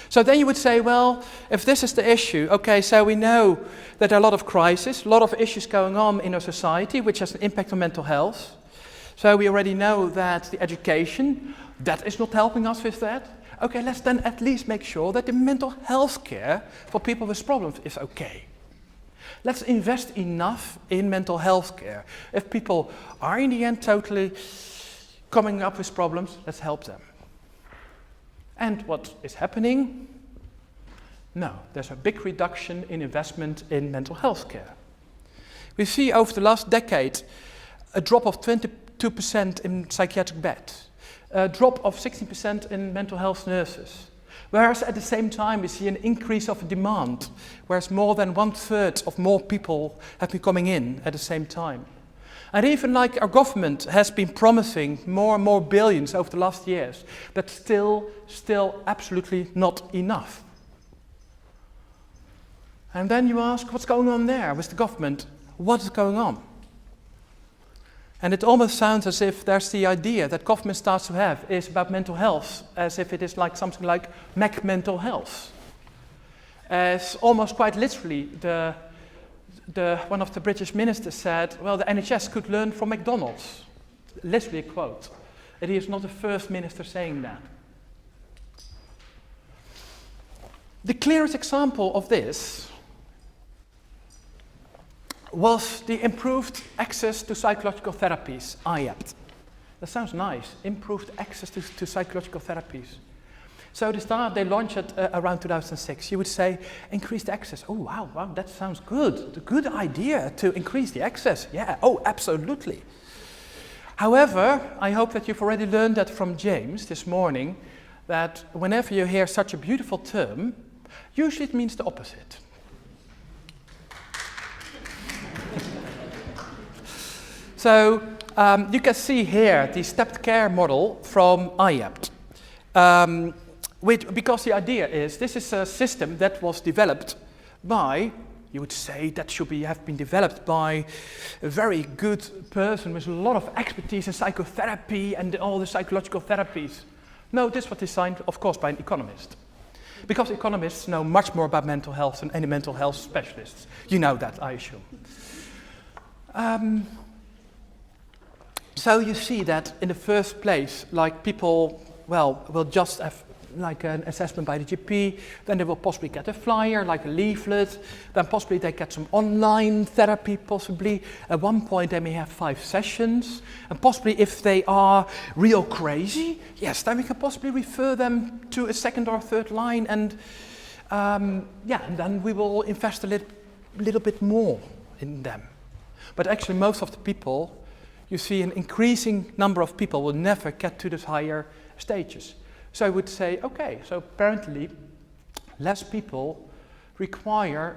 So then you would say, well, if this is the issue, okay, so we know that there are a lot of crises, a lot of issues going on in our society, which has an impact on mental health. So we already know that the education, that is not helping us with that. Okay, let's then at least make sure that the mental health care for people with problems is okay. Let's invest enough in mental health care. If people are in the end totally coming up with problems, let's help them. And what is happening? No, there's a big reduction in investment in mental health care. We see over the last decade a drop of 22% in psychiatric beds, a drop of 16% in mental health nurses. Whereas at the same time we see an increase of demand, whereas more than 1/3 of more people have been coming in at the same time. And even like our government has been promising more and more billions over the last years, that's still absolutely not enough. And then you ask, what's going on there with the government? What is going on? And it almost sounds as if there's the idea that government starts to have is about mental health, as if it is like something like Mac mental health. As almost quite literally, one of the British ministers said, well, the NHS could learn from McDonald's. Literally a quote. And he is not the first minister saying that. The clearest example of this was the improved access to psychological therapies, IAPT. That sounds nice, improved access to psychological therapies. So they launched it around 2006. You would say, increased access. Oh, wow, that sounds good. A good idea to increase the access. Yeah, oh, absolutely. However, I hope that you've already learned that from James this morning, that whenever you hear such a beautiful term, usually it means the opposite. So you can see here the stepped care model from IAPT. Because the idea is, this is a system that was developed by, you would say that should have been developed by a very good person with a lot of expertise in psychotherapy and all the psychological therapies. No, this was designed, of course, by an economist. because economists know much more about mental health than any mental health specialists. You know that, I assume. So you see that in the first place, like people, well, will just have like an assessment by the GP, then they will possibly get a flyer, like a leaflet, then possibly they get some online therapy, possibly. At one point they may have 5 sessions, and possibly if they are real crazy, yes, then we can possibly refer them to a second or third line, and and then we will invest a little bit more in them. But actually most of the people, you see an increasing number of people will never get to those higher stages. So I would say, okay, so apparently less people require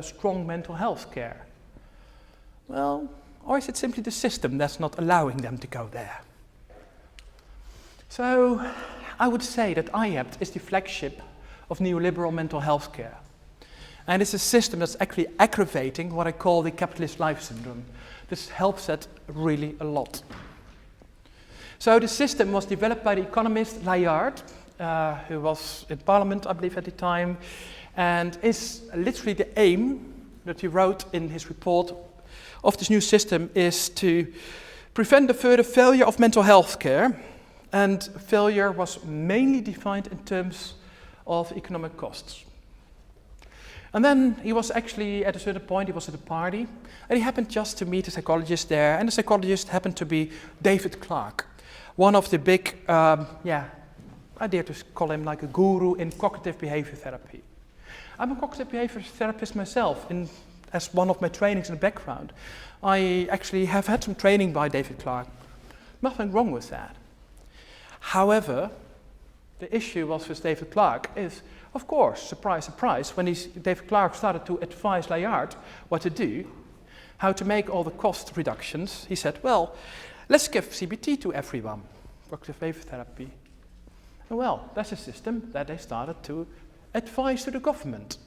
strong mental health care. Well, or is it simply the system that's not allowing them to go there? So I would say that IAPT is the flagship of neoliberal mental health care. And it's a system that's actually aggravating what I call the capitalist life syndrome. This helps that really a lot. So the system was developed by the economist Layard, who was in Parliament, I believe, at the time, and is literally the aim that he wrote in his report of this new system is to prevent the further failure of mental health care, and failure was mainly defined in terms of economic costs. And then he was actually, at a certain point, he was at a party, and he happened just to meet a psychologist there, and the psychologist happened to be David Clarke, one of the big, I dare to call him like a guru in cognitive behavior therapy. I'm a cognitive behavior therapist myself, as one of my trainings in the background. I actually have had some training by David Clarke. Nothing wrong with that. However, the issue was with David Clarke is, of course, surprise, surprise, when David Clarke started to advise Layard what to do, how to make all the cost reductions, he said, well, let's give CBT to everyone, cognitive behavior therapy. And well, that's a system that they started to advise to the government.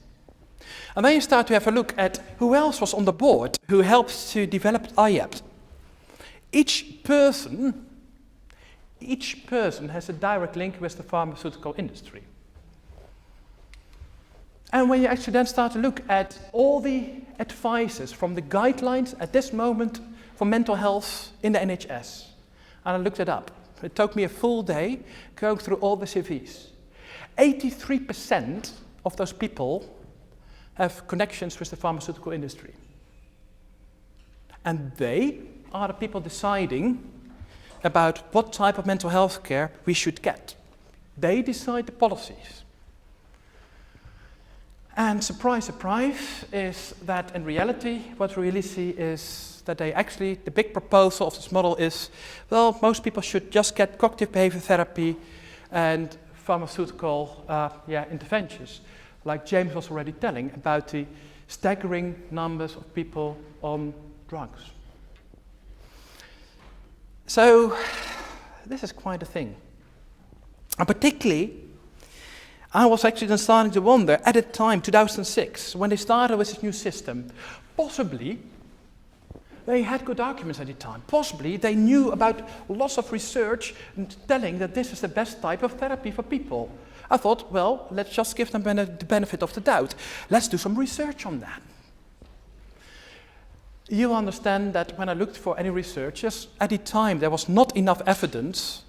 And then you start to have a look at who else was on the board, who helped to develop IAPT. Each person has a direct link with the pharmaceutical industry. And when you actually then start to look at all the advices from the guidelines at this moment for mental health in the NHS, and I looked it up. It took me a full day going through all the CVs. 83% of those people have connections with the pharmaceutical industry. And they are the people deciding about what type of mental health care we should get. They decide the policies. And surprise, surprise, is that in reality, what we really see is that the big proposal of this model is, well, most people should just get cognitive behavior therapy and pharmaceutical interventions. Like James was already telling about the staggering numbers of people on drugs. So this is quite a thing. And particularly, I was actually then starting to wonder, at the time, 2006, when they started with this new system, possibly they had good arguments at the time. Possibly they knew about lots of research telling that this is the best type of therapy for people. I thought, well, let's just give them the benefit of the doubt. Let's do some research on that. You understand that when I looked for any researchers, at the time there was not enough evidence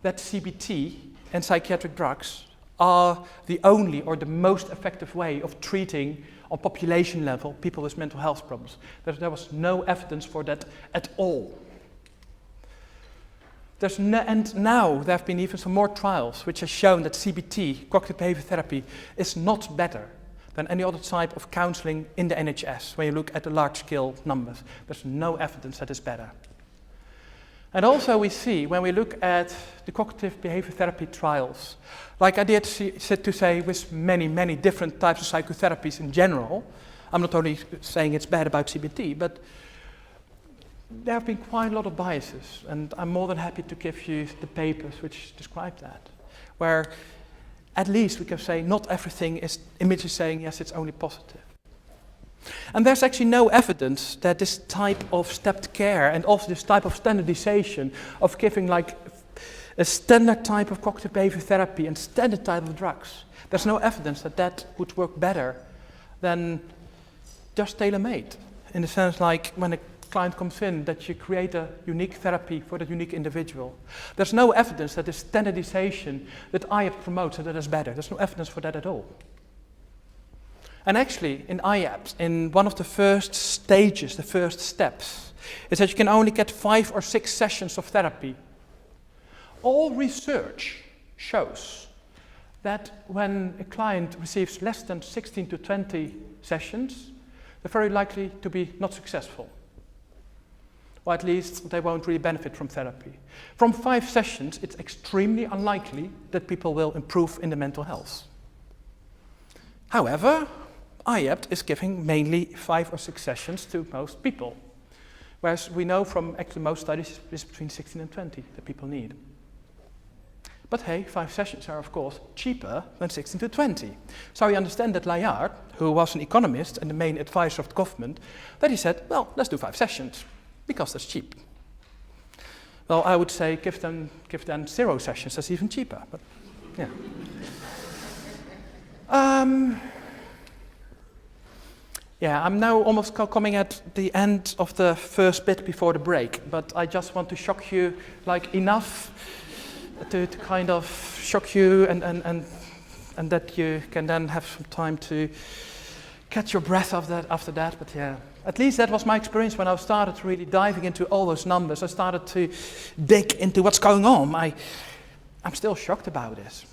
that CBT and psychiatric drugs are the only or the most effective way of treating on population level people with mental health problems. There was no evidence for that at all. And now there have been even some more trials which have shown that CBT, cognitive behavior therapy, is not better than any other type of counseling in the NHS. When you look at the large-scale numbers, there's no evidence that is better. And also we see, when we look at the cognitive behavior therapy trials, like I did say with many, many different types of psychotherapies in general, I'm not only saying it's bad about CBT, but there have been quite a lot of biases, and I'm more than happy to give you the papers which describe that, where at least we can say not everything is immediately saying, yes, it's only positive. And there's actually no evidence that this type of stepped care and also this type of standardization of giving like a standard type of cognitive behavior therapy and standard type of drugs. There's no evidence that that would work better than just tailor-made. In the sense like when a client comes in, that you create a unique therapy for that unique individual. There's no evidence that the standardization that IAPT promotes that is better. There's no evidence for that at all. And actually, in IAPT, in one of the first stages, the first steps, is that you can only get 5 or 6 sessions of therapy. All research shows that when a client receives less than 16 to 20 sessions, they're very likely to be not successful. Or at least they won't really benefit from therapy. From 5 sessions, it's extremely unlikely that people will improve in their mental health. However, IAPT is giving mainly 5 or 6 sessions to most people. Whereas we know from actually most studies it's between 16 and 20 that people need. But hey, 5 sessions are of course cheaper than 16 to 20. So you understand that Layard, who was an economist and the main advisor of the government, that he said, well, let's do 5 sessions, because that's cheap. Well, I would say give them 0 sessions, that's even cheaper, but yeah. Yeah, I'm now almost coming at the end of the first bit before the break, but I just want to shock you like enough to kind of shock you and that you can then have some time to catch your breath after that. But yeah, at least that was my experience when I started really diving into all those numbers. I started to dig into what's going on. I'm still shocked about this.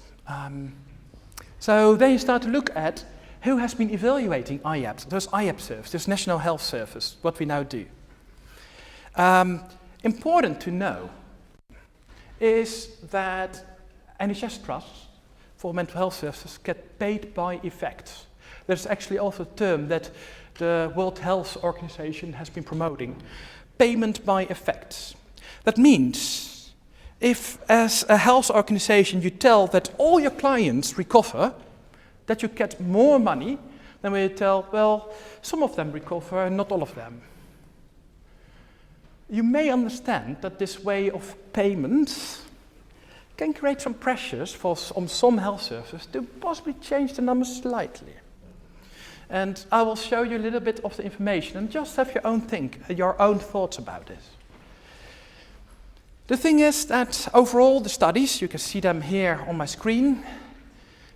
So then you start to look at who has been evaluating IAPT, those IAPT service, this National Health Service, what we now do. Important to know is that NHS trusts for mental health services get paid by effects. There's actually also a term that the World Health Organization has been promoting, payment by effects. That means if as a health organization you tell that all your clients recover, that you get more money than when you tell, well, some of them recover, not all of them. You may understand that this way of payment can create some pressures on some health services to possibly change the numbers slightly. And I will show you a little bit of the information and just have your own thoughts about this. The thing is that overall the studies, you can see them here on my screen,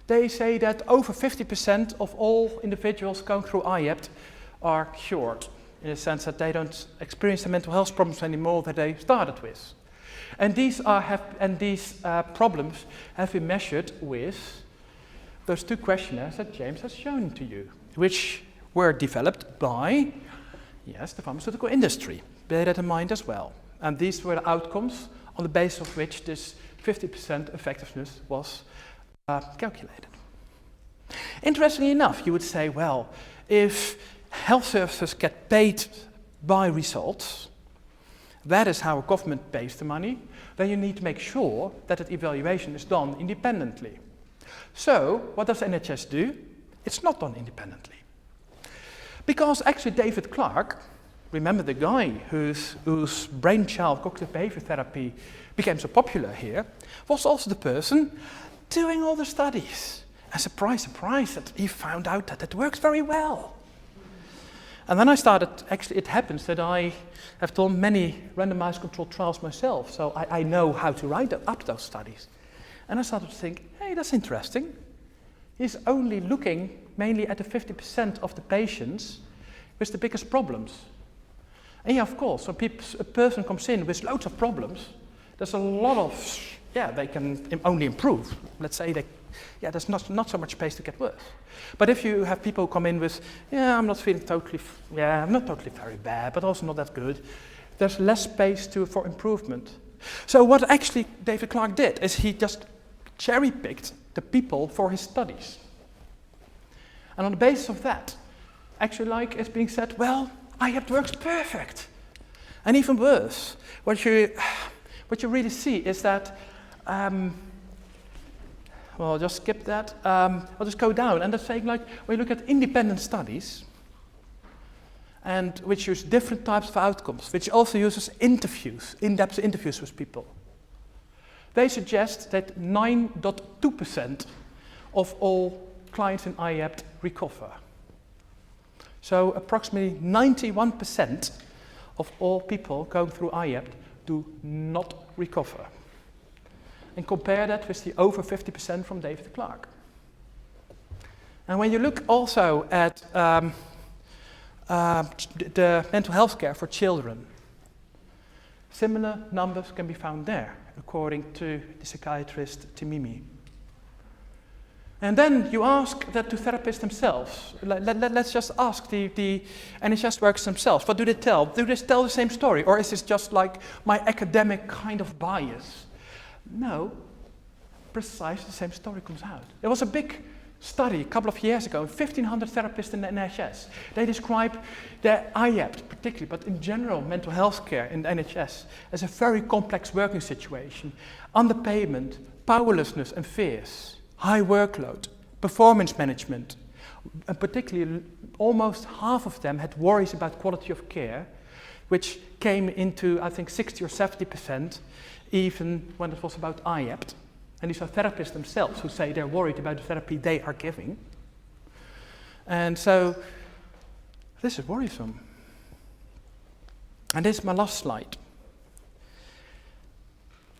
they say that over 50% of all individuals going through IAPT are cured, in the sense that they don't experience the mental health problems anymore that they started with. And these problems have been measured with those 2 questionnaires that James has shown to you, which were developed by, yes, the pharmaceutical industry. Bear that in mind as well. And these were the outcomes on the basis of which this 50% effectiveness was calculated. Interestingly enough, you would say, well, if health services get paid by results, that is how a government pays the money, then you need to make sure that that evaluation is done independently. So, what does NHS do? It's not done independently. Because actually David Clarke, remember the guy whose brainchild cognitive behavior therapy became so popular here, was also the person doing all the studies. And surprise, surprise, that he found out that it works very well. And then I started, actually it happens that I have done many randomized controlled trials myself, so I know how to write up those studies. And I started to think, hey, that's interesting. He's only looking mainly at the 50% of the patients with the biggest problems. And yeah, of course, when a person comes in with loads of problems, there's a lot of, they can only improve. Let's say there's not so much space to get worse. But if you have people who come in with, I'm not totally very bad, but also not that good, there's less space for improvement. So what actually David Clarke did is he just cherry-picked the people for his studies. And on the basis of that, actually like it's being said, well, IAPT works perfect. And even worse, what you really see is that, well, just skip that. I'll just go down, and that's saying like, when you look at independent studies, and which use different types of outcomes, which also uses interviews, in-depth interviews with people. they suggest that 9.2% of all clients in IEPT recover. So approximately 91% of all people going through IEPT do not recover. And compare that with the over 50% from David Clark. And when you look also at the mental health care for children, similar numbers can be found there, according to the psychiatrist Timimi. And then you ask that to therapists themselves. Let's just ask the NHS workers themselves. What do they tell? Do they tell the same story? Or is this just like my academic kind of bias? No, precisely the same story comes out. There was a big study a couple of years ago, 1,500 therapists in the NHS. They describe the IEPT particularly, but in general mental health care in the NHS as a very complex working situation. Underpayment, powerlessness and fears, high workload, performance management, and particularly almost half of them had worries about quality of care, which came into I think 60 or 70% even when it was about IEPT. And these are therapists themselves who say they're worried about the therapy they are giving. And so this is worrisome. And this is my last slide.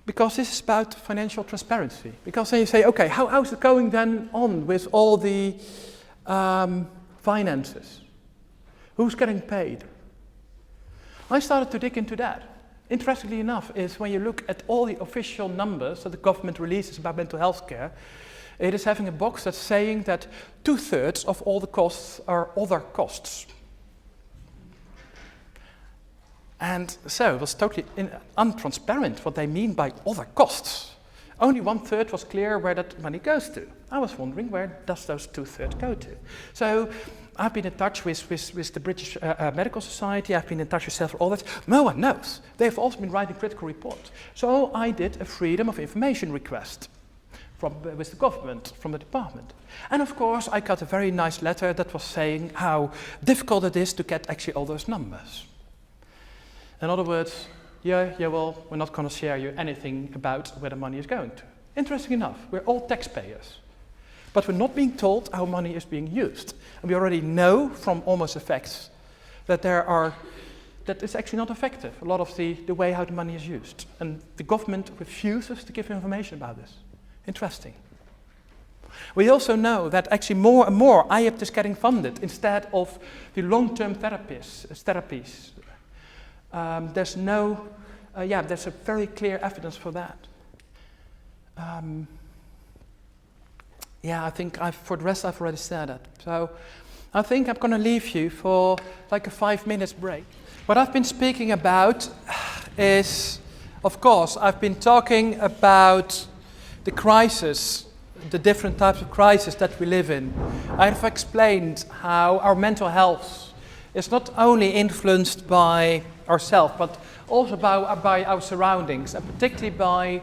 Because this is about financial transparency. Because then you say, okay, how's it going then on with all the finances? Who's getting paid? I started to dig into that. Interestingly enough, is when you look at all the official numbers that the government releases about mental health care, it is having a box that's saying that 2/3 of all the costs are other costs. And so it was totally untransparent what they mean by other costs. Only 1/3 was clear where that money goes to. I was wondering, where does those 2/3 go to? So I've been in touch with the British Medical Society, I've been in touch with several others. No one knows. They've also been writing critical reports. So I did a freedom of information request with the government, from the department. And of course, I got a very nice letter that was saying how difficult it is to get actually all those numbers. In other words, well, we're not going to share you anything about where the money is going to. Interesting enough, we're all taxpayers. But we're not being told how money is being used. And we already know from almost effects that that it's actually not effective, a lot of the way how the money is used. And the government refuses to give information about this. Interesting. We also know that actually more and more IEPT is getting funded instead of the long-term therapies. There's a very clear evidence for that. I think for the rest I've already said that. So I think I'm going to leave you for like a 5 minutes break. What I've been speaking about is, of course, I've been talking about the crisis, the different types of crises that we live in. I've explained how our mental health is not only influenced by ourselves, but also by our surroundings, and particularly by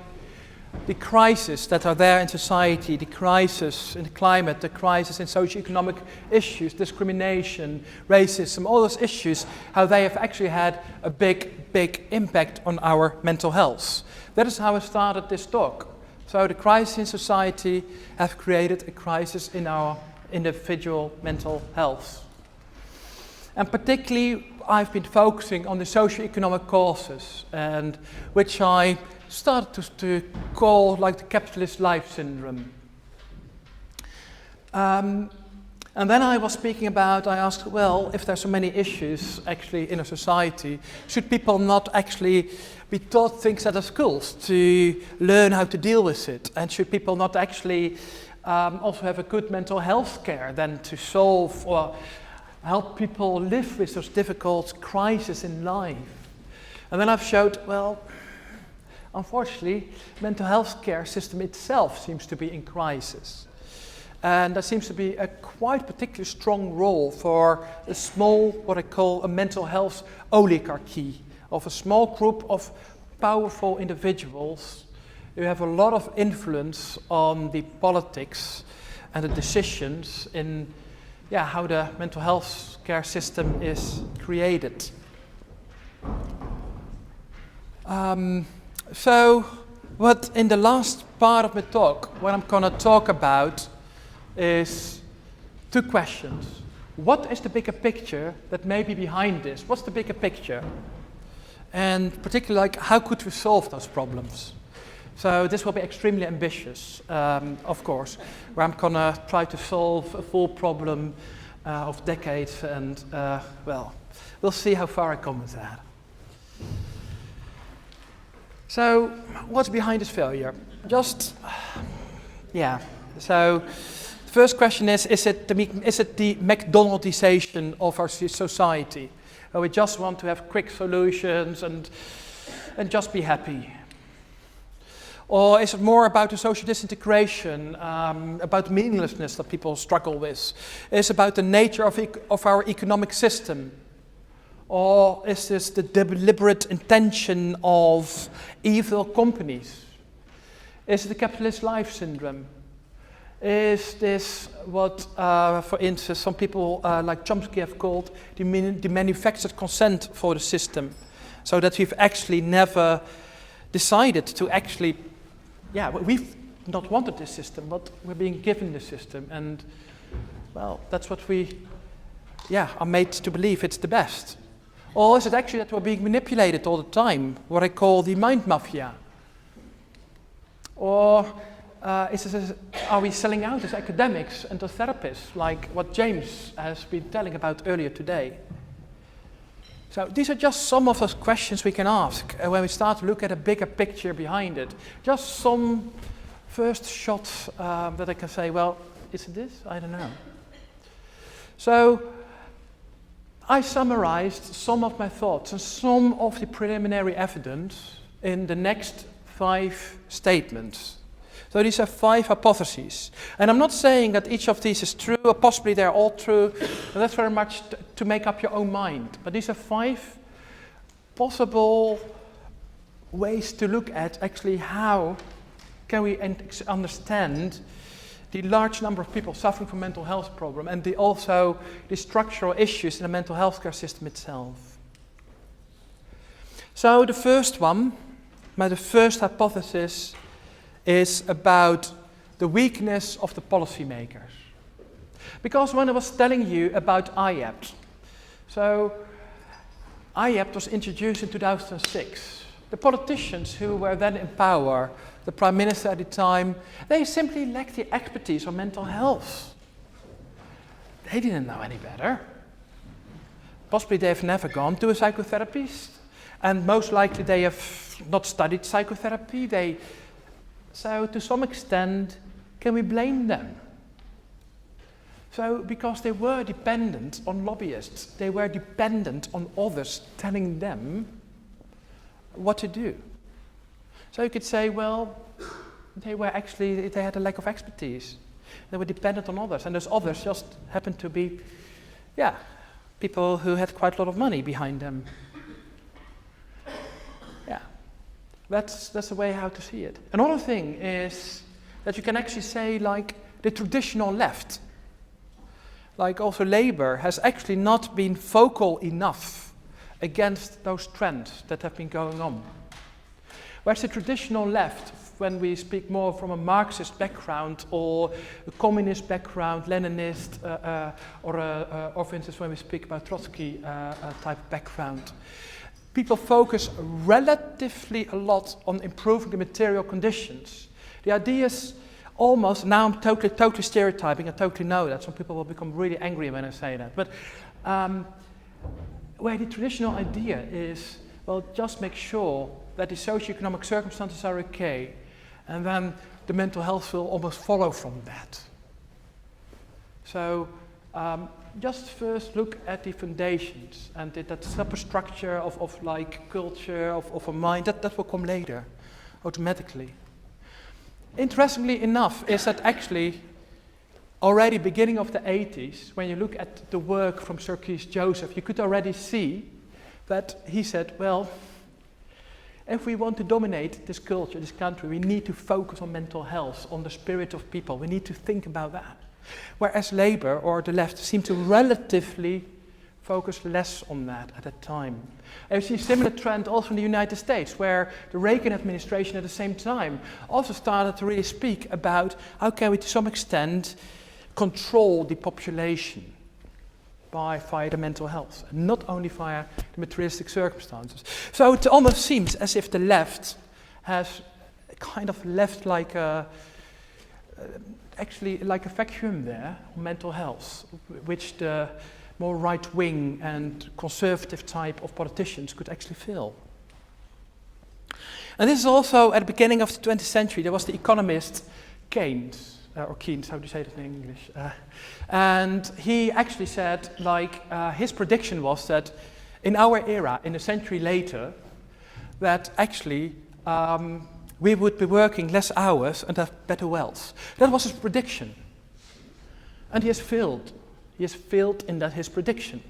the crises that are there in society, the crisis in the climate, the crisis in socio-economic issues, discrimination, racism, all those issues, how they have actually had a big impact on our mental health. That is how I started this talk. So the crisis in society have created a crisis in our individual mental health. And particularly, I've been focusing on the socio-economic causes, and which I started to call like the capitalist life syndrome. And then I was speaking about, I asked, well, if there's so many issues actually in a society, should people not actually be taught things at the schools to learn how to deal with it? And should people not actually also have a good mental health care then to solve or help people live with those difficult crises in life? And then I've showed, well, unfortunately, mental health care system itself seems to be in crisis. And there seems to be a quite particularly strong role for a small, what I call a mental health oligarchy, of a small group of powerful individuals who have a lot of influence on the politics and the decisions in how the mental health care system is created. So What in the last part of my talk, what I'm going to talk about is two questions. What is the bigger picture that may be behind this? What's the bigger picture? And particularly, like, how could we solve those problems? So this will be extremely ambitious, of course, where I'm going to try to solve a full problem of decades, and, well, we'll see how far I come with that. So, what's behind this failure? So the first question is it the McDonaldization of our society? Where we just want to have quick solutions and just be happy? Or is it more about the social disintegration, about meaninglessness that people struggle with? Is it about the nature of our economic system? Or is this the deliberate intention of evil companies? Is it the capitalist life syndrome? Is this what, for instance, some people like Chomsky have called the manufactured consent for the system? So that we've actually never decided to actually, we've not wanted this system, but we're being given this system. And, well, that's what we, are made to believe it's the best. Or is it actually that we're being manipulated all the time, what I call the mind mafia? Or are we selling out as academics and as therapists, like what James has been telling about earlier today? So these are just some of those questions we can ask when we start to look at a bigger picture behind it. Just some first shots that I can say, well, is it this? I don't know. So I summarized some of my thoughts and some of the preliminary evidence in the next 5 statements. So these are 5 hypotheses. And I'm not saying that each of these is true, or possibly they're all true. And that's very much to make up your own mind. But these are 5 possible ways to look at actually how can we understand the large number of people suffering from mental health problem, and also the structural issues in the mental health care system itself. So the first one, the first hypothesis, is about the weakness of the policymakers. Because when I was telling you about IAPT, so IAPT was introduced in 2006. The politicians who were then in power, the Prime Minister at the time, they simply lacked the expertise on mental health. They didn't know any better. Possibly they have never gone to a psychotherapist, and most likely they have not studied psychotherapy. So to some extent, can we blame them? So because they were dependent on lobbyists, they were dependent on others telling them what to do. So you could say, well, they had a lack of expertise. They were dependent on others, and those others just happened to be, people who had quite a lot of money behind them. That's the way how to see it. Another thing is that you can actually say, like, the traditional left, like also Labour, has actually not been vocal enough against those trends that have been going on. Whereas the traditional left, when we speak more from a Marxist background or a communist background, Leninist, or for instance when we speak about Trotsky type background, people focus relatively a lot on improving the material conditions. The ideas almost, now I'm totally stereotyping, I totally know that. Some people will become really angry when I say that. But where the traditional idea is, well, just make sure that the socio-economic circumstances are okay, and then the mental health will almost follow from that. So just first look at the foundations and that superstructure of like culture, of a mind, that will come later, automatically. Interestingly enough is that actually already beginning of the 80s, when you look at the work from Circus Joseph, you could already see that he said, well, if we want to dominate this culture, this country, we need to focus on mental health, on the spirit of people. We need to think about that. Whereas Labour or the left seem to relatively focused less on that at that time. And we see a similar trend also in the United States, where the Reagan administration at the same time also started to really speak about how can we to some extent control the population via the mental health, and not only via the materialistic circumstances. So it almost seems as if the left has kind of left like actually like a vacuum there on mental health, which the more right-wing and conservative type of politicians could actually fill. And this is also at the beginning of the 20th century. There was the economist Keynes, or Keynes, how do you say that in English? And he actually said, like, his prediction was that in our era, in a century later, that actually we would be working less hours and have better wealth. That was his prediction. And he has failed. He has failed in that his prediction.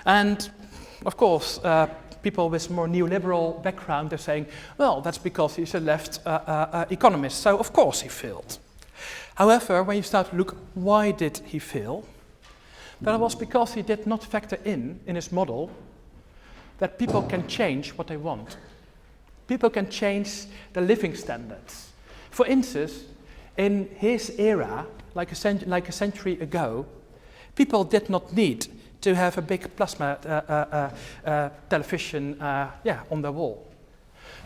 And, of course, people with more neoliberal background are saying, well, that's because he's a left economist, so of course he failed. However, when you start to look, why did he fail? That was because he did not factor in his model that people can change what they want. People can change their living standards. For instance, in his era, like a century ago, people did not need to have a big plasma television on the wall.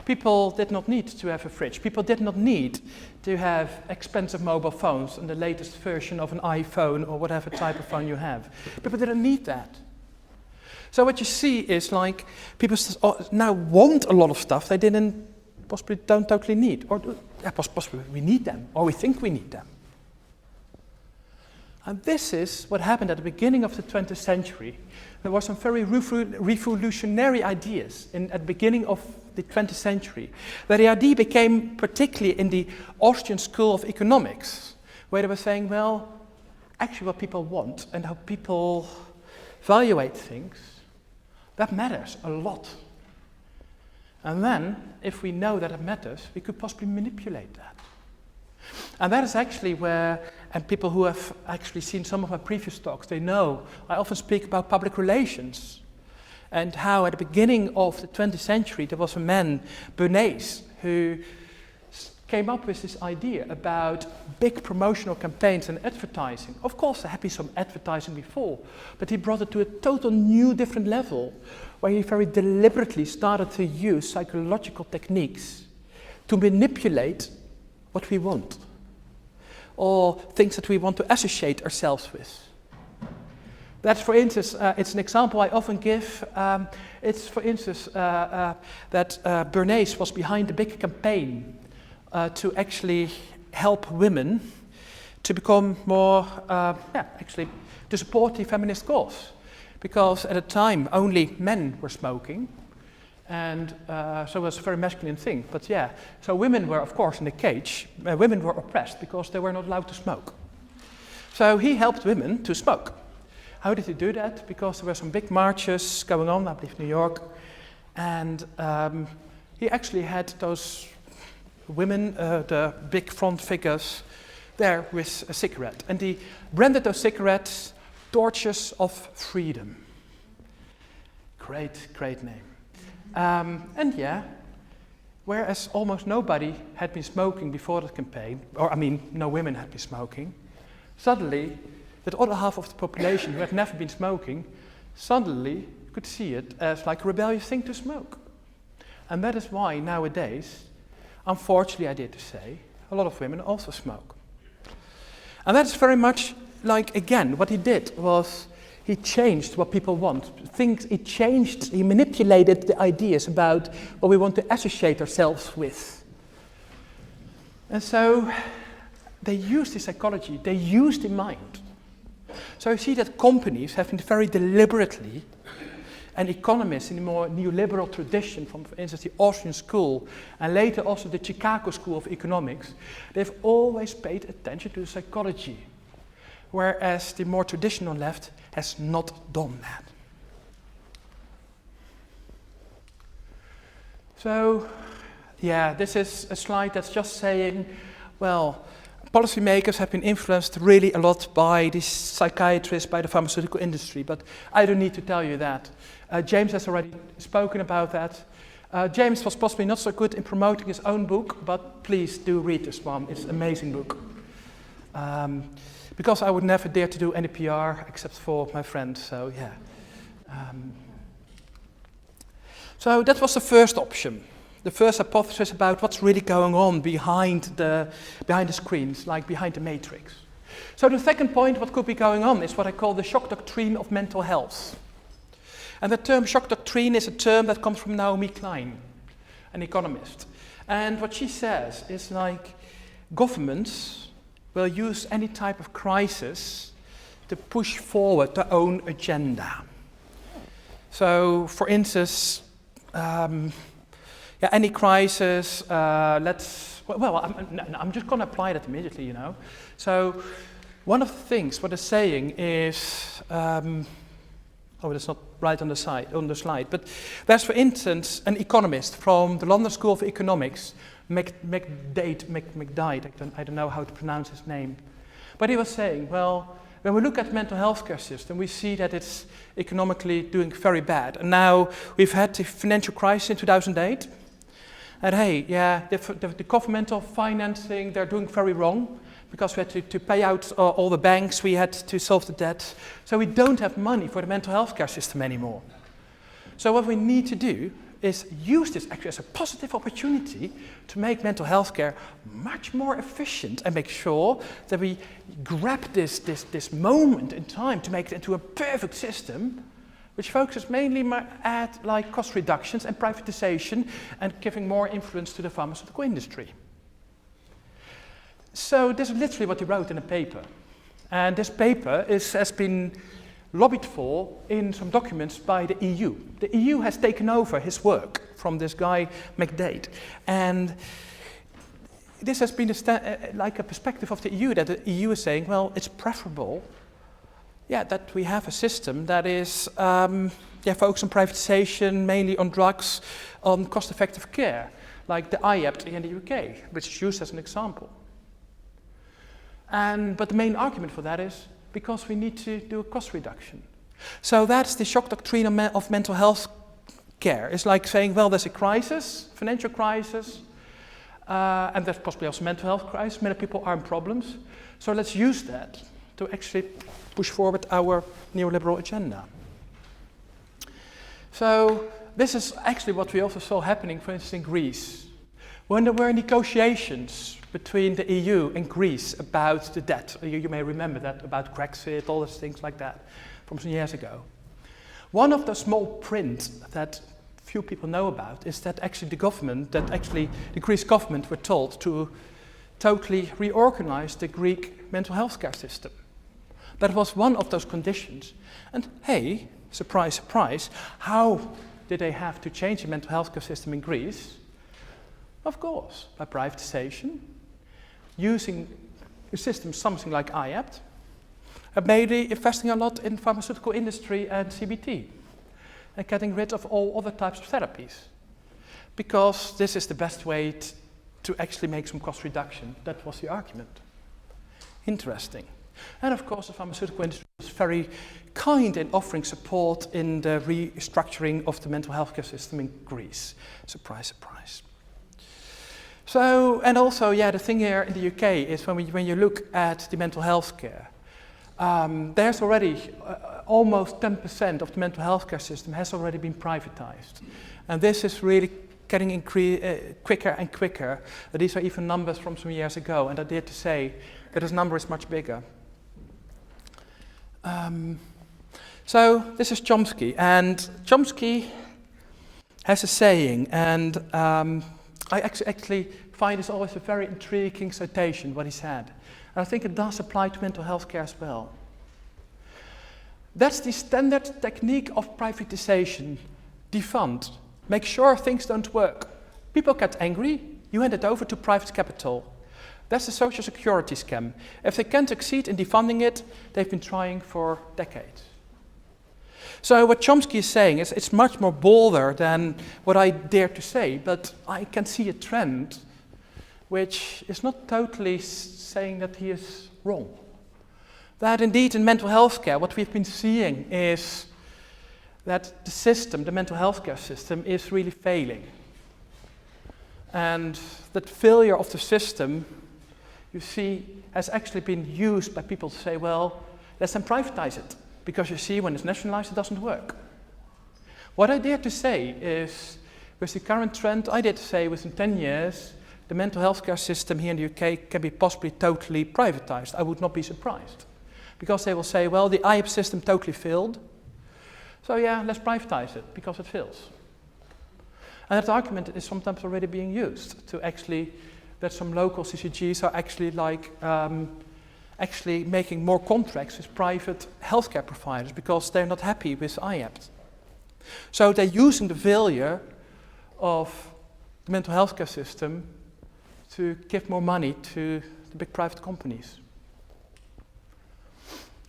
People did not need to have a fridge. People did not need to have expensive mobile phones and the latest version of an iPhone or whatever type of phone you have. People didn't need that. So what you see is like people now want a lot of stuff they possibly don't totally need. Or possibly we need them, or we think we need them. And this is what happened at the beginning of the 20th century. There were some very revolutionary ideas at the beginning of the 20th century, where the idea became particularly in the Austrian school of economics, where they were saying, well, actually what people want and how people evaluate things, that matters a lot. And then, if we know that it matters, we could possibly manipulate that. And that is actually where, and people who have actually seen some of my previous talks, they know I often speak about public relations and how at the beginning of the 20th century there was a man, Bernays, who came up with this idea about big promotional campaigns and advertising. Of course, there had been some advertising before, but he brought it to a total new, different level, where he very deliberately started to use psychological techniques to manipulate what we want, or things that we want to associate ourselves with. That's, for instance, it's an example I often give. It's, for instance, that Bernays was behind a big campaign to actually help women to become more, to support the feminist cause. Because at the time, only men were smoking, and so it was a very masculine thing. But yeah, so women were, of course, in the cage. Women were oppressed because they were not allowed to smoke. So he helped women to smoke. How did he do that? Because there were some big marches going on, I believe New York, and he actually had those women, the big front figures, there with a cigarette. And he branded those cigarettes Torches of Freedom. Great, great name. And yeah, whereas almost nobody had been smoking before the campaign, or I mean, no women had been smoking, suddenly, that other half of the population who had never been smoking, suddenly could see it as like a rebellious thing to smoke. And that is why nowadays, unfortunately I dare to say, a lot of women also smoke. And that's very much like, again, what he did was he changed what people want. He manipulated the ideas about what we want to associate ourselves with. And so they used the psychology, they used the mind. So you see that companies have been very deliberately, and economists in the more neoliberal tradition from, for instance, the Austrian school, and later also the Chicago School of Economics, they've always paid attention to the psychology, whereas the more traditional left has not done that. So, yeah, this is a slide that's just saying, well, policymakers have been influenced really a lot by the psychiatrists, by the pharmaceutical industry, but I don't need to tell you that. James has already spoken about that. James was possibly not so good in promoting his own book, but please do read this one. It's an amazing book. Because I would never dare to do any PR except for my friend, so yeah. So that was the first option. The first hypothesis about what's really going on behind the screens, like behind the matrix. So the second point, what could be going on, is what I call the shock doctrine of mental health. And the term shock doctrine is a term that comes from Naomi Klein, an economist. And what she says is like governments will use any type of crisis to push forward their own agenda. So, for instance, any crisis, I'm just going to apply that immediately, you know. So, one of the things, what they're saying is, that's not right on the slide, but there's, for instance, an economist from the London School of Economics, McDade, I don't know how to pronounce his name, but he was saying, well, when we look at the mental health care system, we see that it's economically doing very bad. And now we've had the financial crisis in 2008. And hey, yeah, the governmental financing, they're doing very wrong because we had to pay out all the banks, we had to solve the debt. So we don't have money for the mental health care system anymore. So what we need to do is use this actually as a positive opportunity to make mental health care much more efficient and make sure that we grab this moment in time to make it into a perfect system which focuses mainly at like cost reductions and privatization and giving more influence to the pharmaceutical industry. So this is literally what he wrote in a paper. And this paper has been lobbied for in some documents by the EU. The EU has taken over his work from this guy McDade, and this has been like a perspective of the EU, that the EU is saying, well, it's preferable, that we have a system that is focused on privatization, mainly on drugs, on cost-effective care, like the IAPT in the UK, which is used as an example. But the main argument for that is because we need to do a cost reduction. So that's the shock doctrine of mental health care. It's like saying, well, there's a crisis, financial crisis, and there's possibly also mental health crisis. Many people are in problems. So let's use that to actually push forward our neoliberal agenda. So this is actually what we also saw happening, for instance, in Greece. When there were negotiations between the EU and Greece about the debt, you may remember that, about Brexit, all those things like that, from some years ago. One of the small print that few people know about is that actually the Greek government were told to totally reorganize the Greek mental health care system. That was one of those conditions. And hey, surprise, surprise, how did they have to change the mental health care system in Greece? Of course, by privatization, using a system something like IAPT, and maybe investing a lot in pharmaceutical industry and CBT, and getting rid of all other types of therapies. Because this is the best way to actually make some cost reduction. That was the argument. Interesting. And of course, the pharmaceutical industry was very kind in offering support in the restructuring of the mental health care system in Greece. Surprise, surprise. So, and also, the thing here in the UK is when you look at the mental health care, there's already almost 10% of the mental health care system has already been privatized. And this is really getting quicker and quicker. These are even numbers from some years ago, and I dare to say that this number is much bigger. So this is Chomsky, and Chomsky has a saying, and I actually find this always a very intriguing citation, what he said. And I think it does apply to mental health care as well. That's the standard technique of privatization. Defund. Make sure things don't work. People get angry, you hand it over to private capital. That's the social security scam. If they can't succeed in defunding it, they've been trying for decades. So what Chomsky is saying is it's much more bolder than what I dare to say, but I can see a trend which is not totally saying that he is wrong. That indeed in mental health care, what we've been seeing is that the system, the mental health care system, is really failing. And that failure of the system, you see, has actually been used by people to say, well, let's then privatize it. Because you see, when it's nationalized, it doesn't work. What I dare to say is, with the current trend, I dare to say within 10 years, the mental health care system here in the UK can be possibly totally privatized. I would not be surprised. Because they will say, well, the IAP system totally failed. So yeah, let's privatize it, because it fails. And that argument is sometimes already being used to actually, that some local CCGs are actually like, actually making more contracts with private healthcare providers because they're not happy with IAPT. So they're using the failure of the mental health care system to give more money to the big private companies.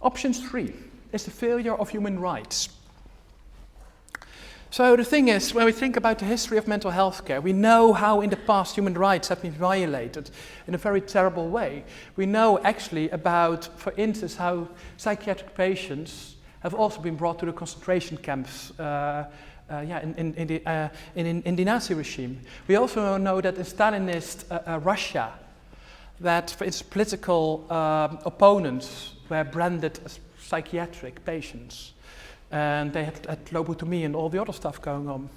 Option 3 is the failure of human rights. So the thing is, when we think about the history of mental health care, we know how in the past human rights have been violated in a very terrible way. We know actually about, for instance, how psychiatric patients have also been brought to the concentration camps in the Nazi regime. We also know that in Stalinist Russia, that for instance political opponents were branded as psychiatric patients. And they had lobotomy and all the other stuff going on.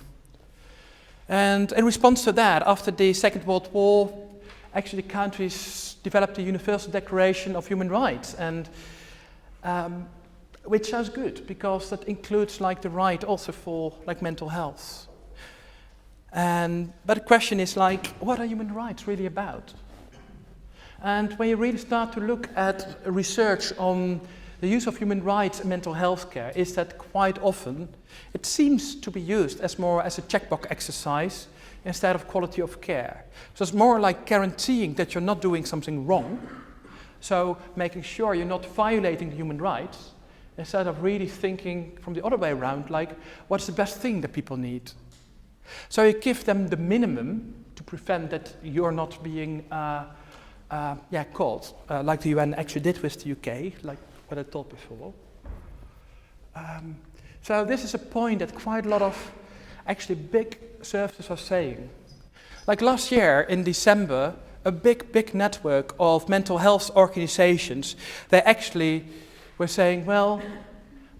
And in response to that, after the Second World War, actually the countries developed the Universal Declaration of Human Rights, and which sounds good because that includes like the right also for like mental health. But the question is like, what are human rights really about? And when you really start to look at research on the use of human rights in mental health care, is that quite often it seems to be used as more as a checkbox exercise instead of quality of care. So it's more like guaranteeing that you're not doing something wrong, so making sure you're not violating the human rights, instead of really thinking from the other way around, like what's the best thing that people need. So you give them the minimum to prevent that you're not being called, like the UN actually did with the UK, like what I told before. So this is a point that quite a lot of actually big services are saying. Like last year in December, a big network of mental health organizations, they actually were saying, well,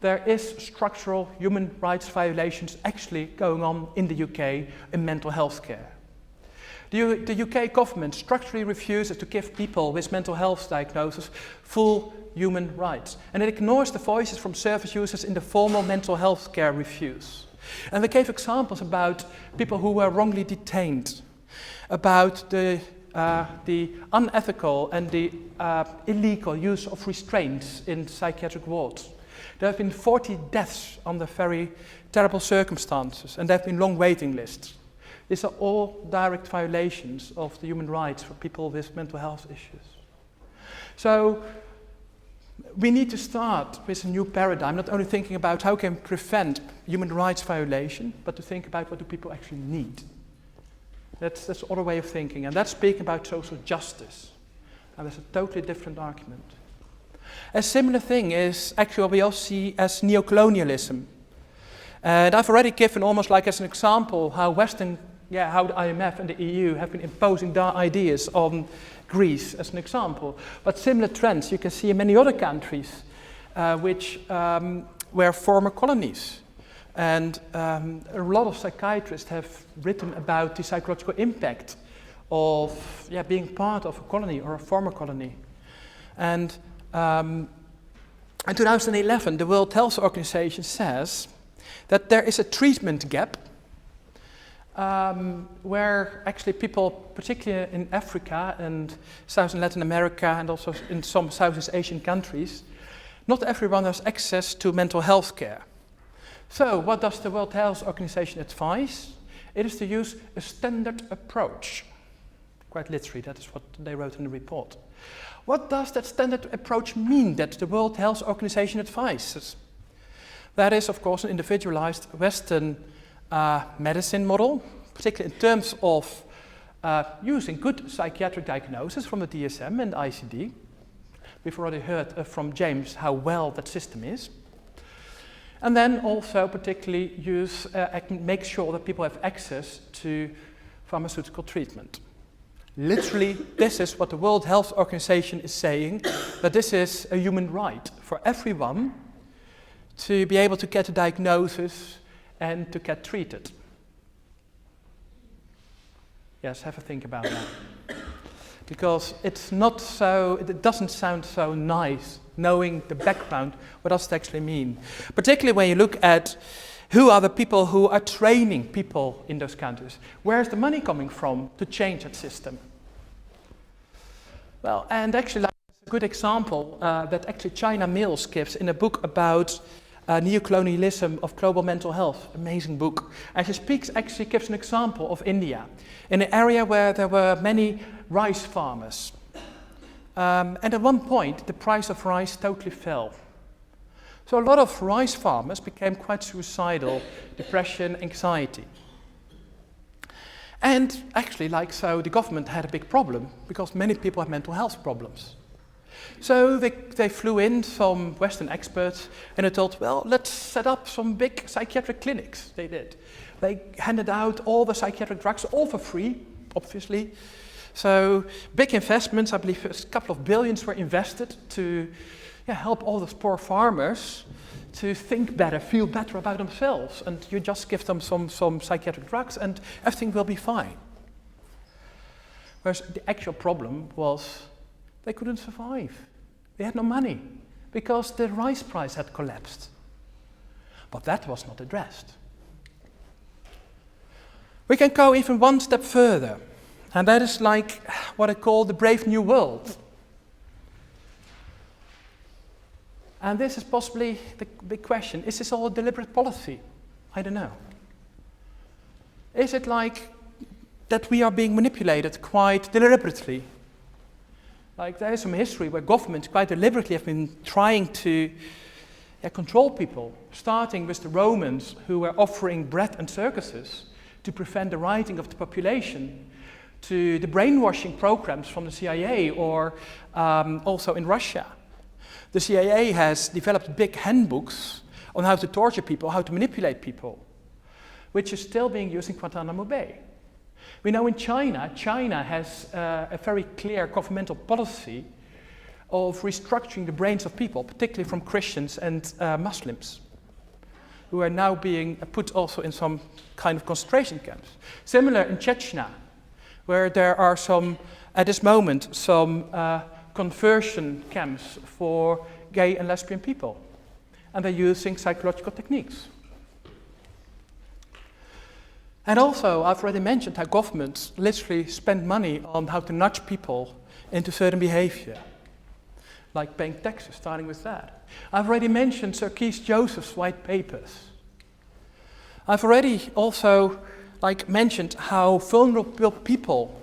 there is structural human rights violations actually going on in the UK in mental health care. The UK government structurally refuses to give people with mental health diagnoses full human rights. And it ignores the voices from service users in the formal mental health care reviews. And they gave examples about people who were wrongly detained, about the unethical and the illegal use of restraints in psychiatric wards. There have been 40 deaths under very terrible circumstances, and there have been long waiting lists. These are all direct violations of the human rights for people with mental health issues. So we need to start with a new paradigm, not only thinking about how can we prevent human rights violation, but to think about what do people actually need. That's the other way of thinking, and that's speaking about social justice. And that's a totally different argument. A similar thing is actually what we also see as neocolonialism. And I've already given almost like as an example how how the IMF and the EU have been imposing their ideas on Greece as an example. But similar trends you can see in many other countries which were former colonies. And a lot of psychiatrists have written about the psychological impact of being part of a colony or a former colony. And in 2011, the World Health Organization says that there is a treatment gap where actually people, particularly in Africa and South and Latin America and also in some Southeast Asian countries, not everyone has access to mental health care. So what does the World Health Organization advise? It is to use a standard approach. Quite literally, that is what they wrote in the report. What does that standard approach mean that the World Health Organization advises? That is, of course, an individualized Western medicine model, particularly in terms of using good psychiatric diagnoses from the DSM and ICD. We've already heard from James how well that system is. And then also particularly make sure that people have access to pharmaceutical treatment. Literally, this is what the World Health Organization is saying, that this is a human right for everyone to be able to get a diagnosis and to get treated. Yes, have a think about that. Because it doesn't sound so nice knowing the background, what does it actually mean? Particularly when you look at who are the people who are training people in those countries. Where's the money coming from to change that system? Well, and actually like, a good example that actually China Mills gives in a book about neocolonialism of global mental health, amazing book. And she actually gives an example of India, in an area where there were many rice farmers. And at one point, the price of rice totally fell. So a lot of rice farmers became quite suicidal, depression, anxiety. And actually, so the government had a big problem, because many people have mental health problems. So they flew in some Western experts and they told, well, let's set up some big psychiatric clinics. They did. They handed out all the psychiatric drugs, all for free, obviously. So big investments, I believe a couple of billions were invested to help all those poor farmers to think better, feel better about themselves. And you just give them some psychiatric drugs and everything will be fine. Whereas the actual problem was they couldn't survive. They had no money because the rice price had collapsed. But that was not addressed. We can go even one step further, and that is like what I call the Brave New World. And this is possibly the big question. Is this all a deliberate policy? I don't know. Is it like that we are being manipulated quite deliberately? Like there is some history where governments quite deliberately have been trying to control people, starting with the Romans who were offering bread and circuses to prevent the rioting of the population, to the brainwashing programs from the CIA or also in Russia. The CIA has developed big handbooks on how to torture people, how to manipulate people, which is still being used in Guantanamo Bay. We know in China has a very clear governmental policy of restructuring the brains of people, particularly from Christians and Muslims, who are now being put also in some kind of concentration camps. Similar in Chechnya, where there are at this moment, some conversion camps for gay and lesbian people. And they're using psychological techniques. And also, I've already mentioned how governments literally spend money on how to nudge people into certain behavior, like paying taxes, starting with that. I've already mentioned Circus Joseph's white papers. I've already also mentioned how vulnerable people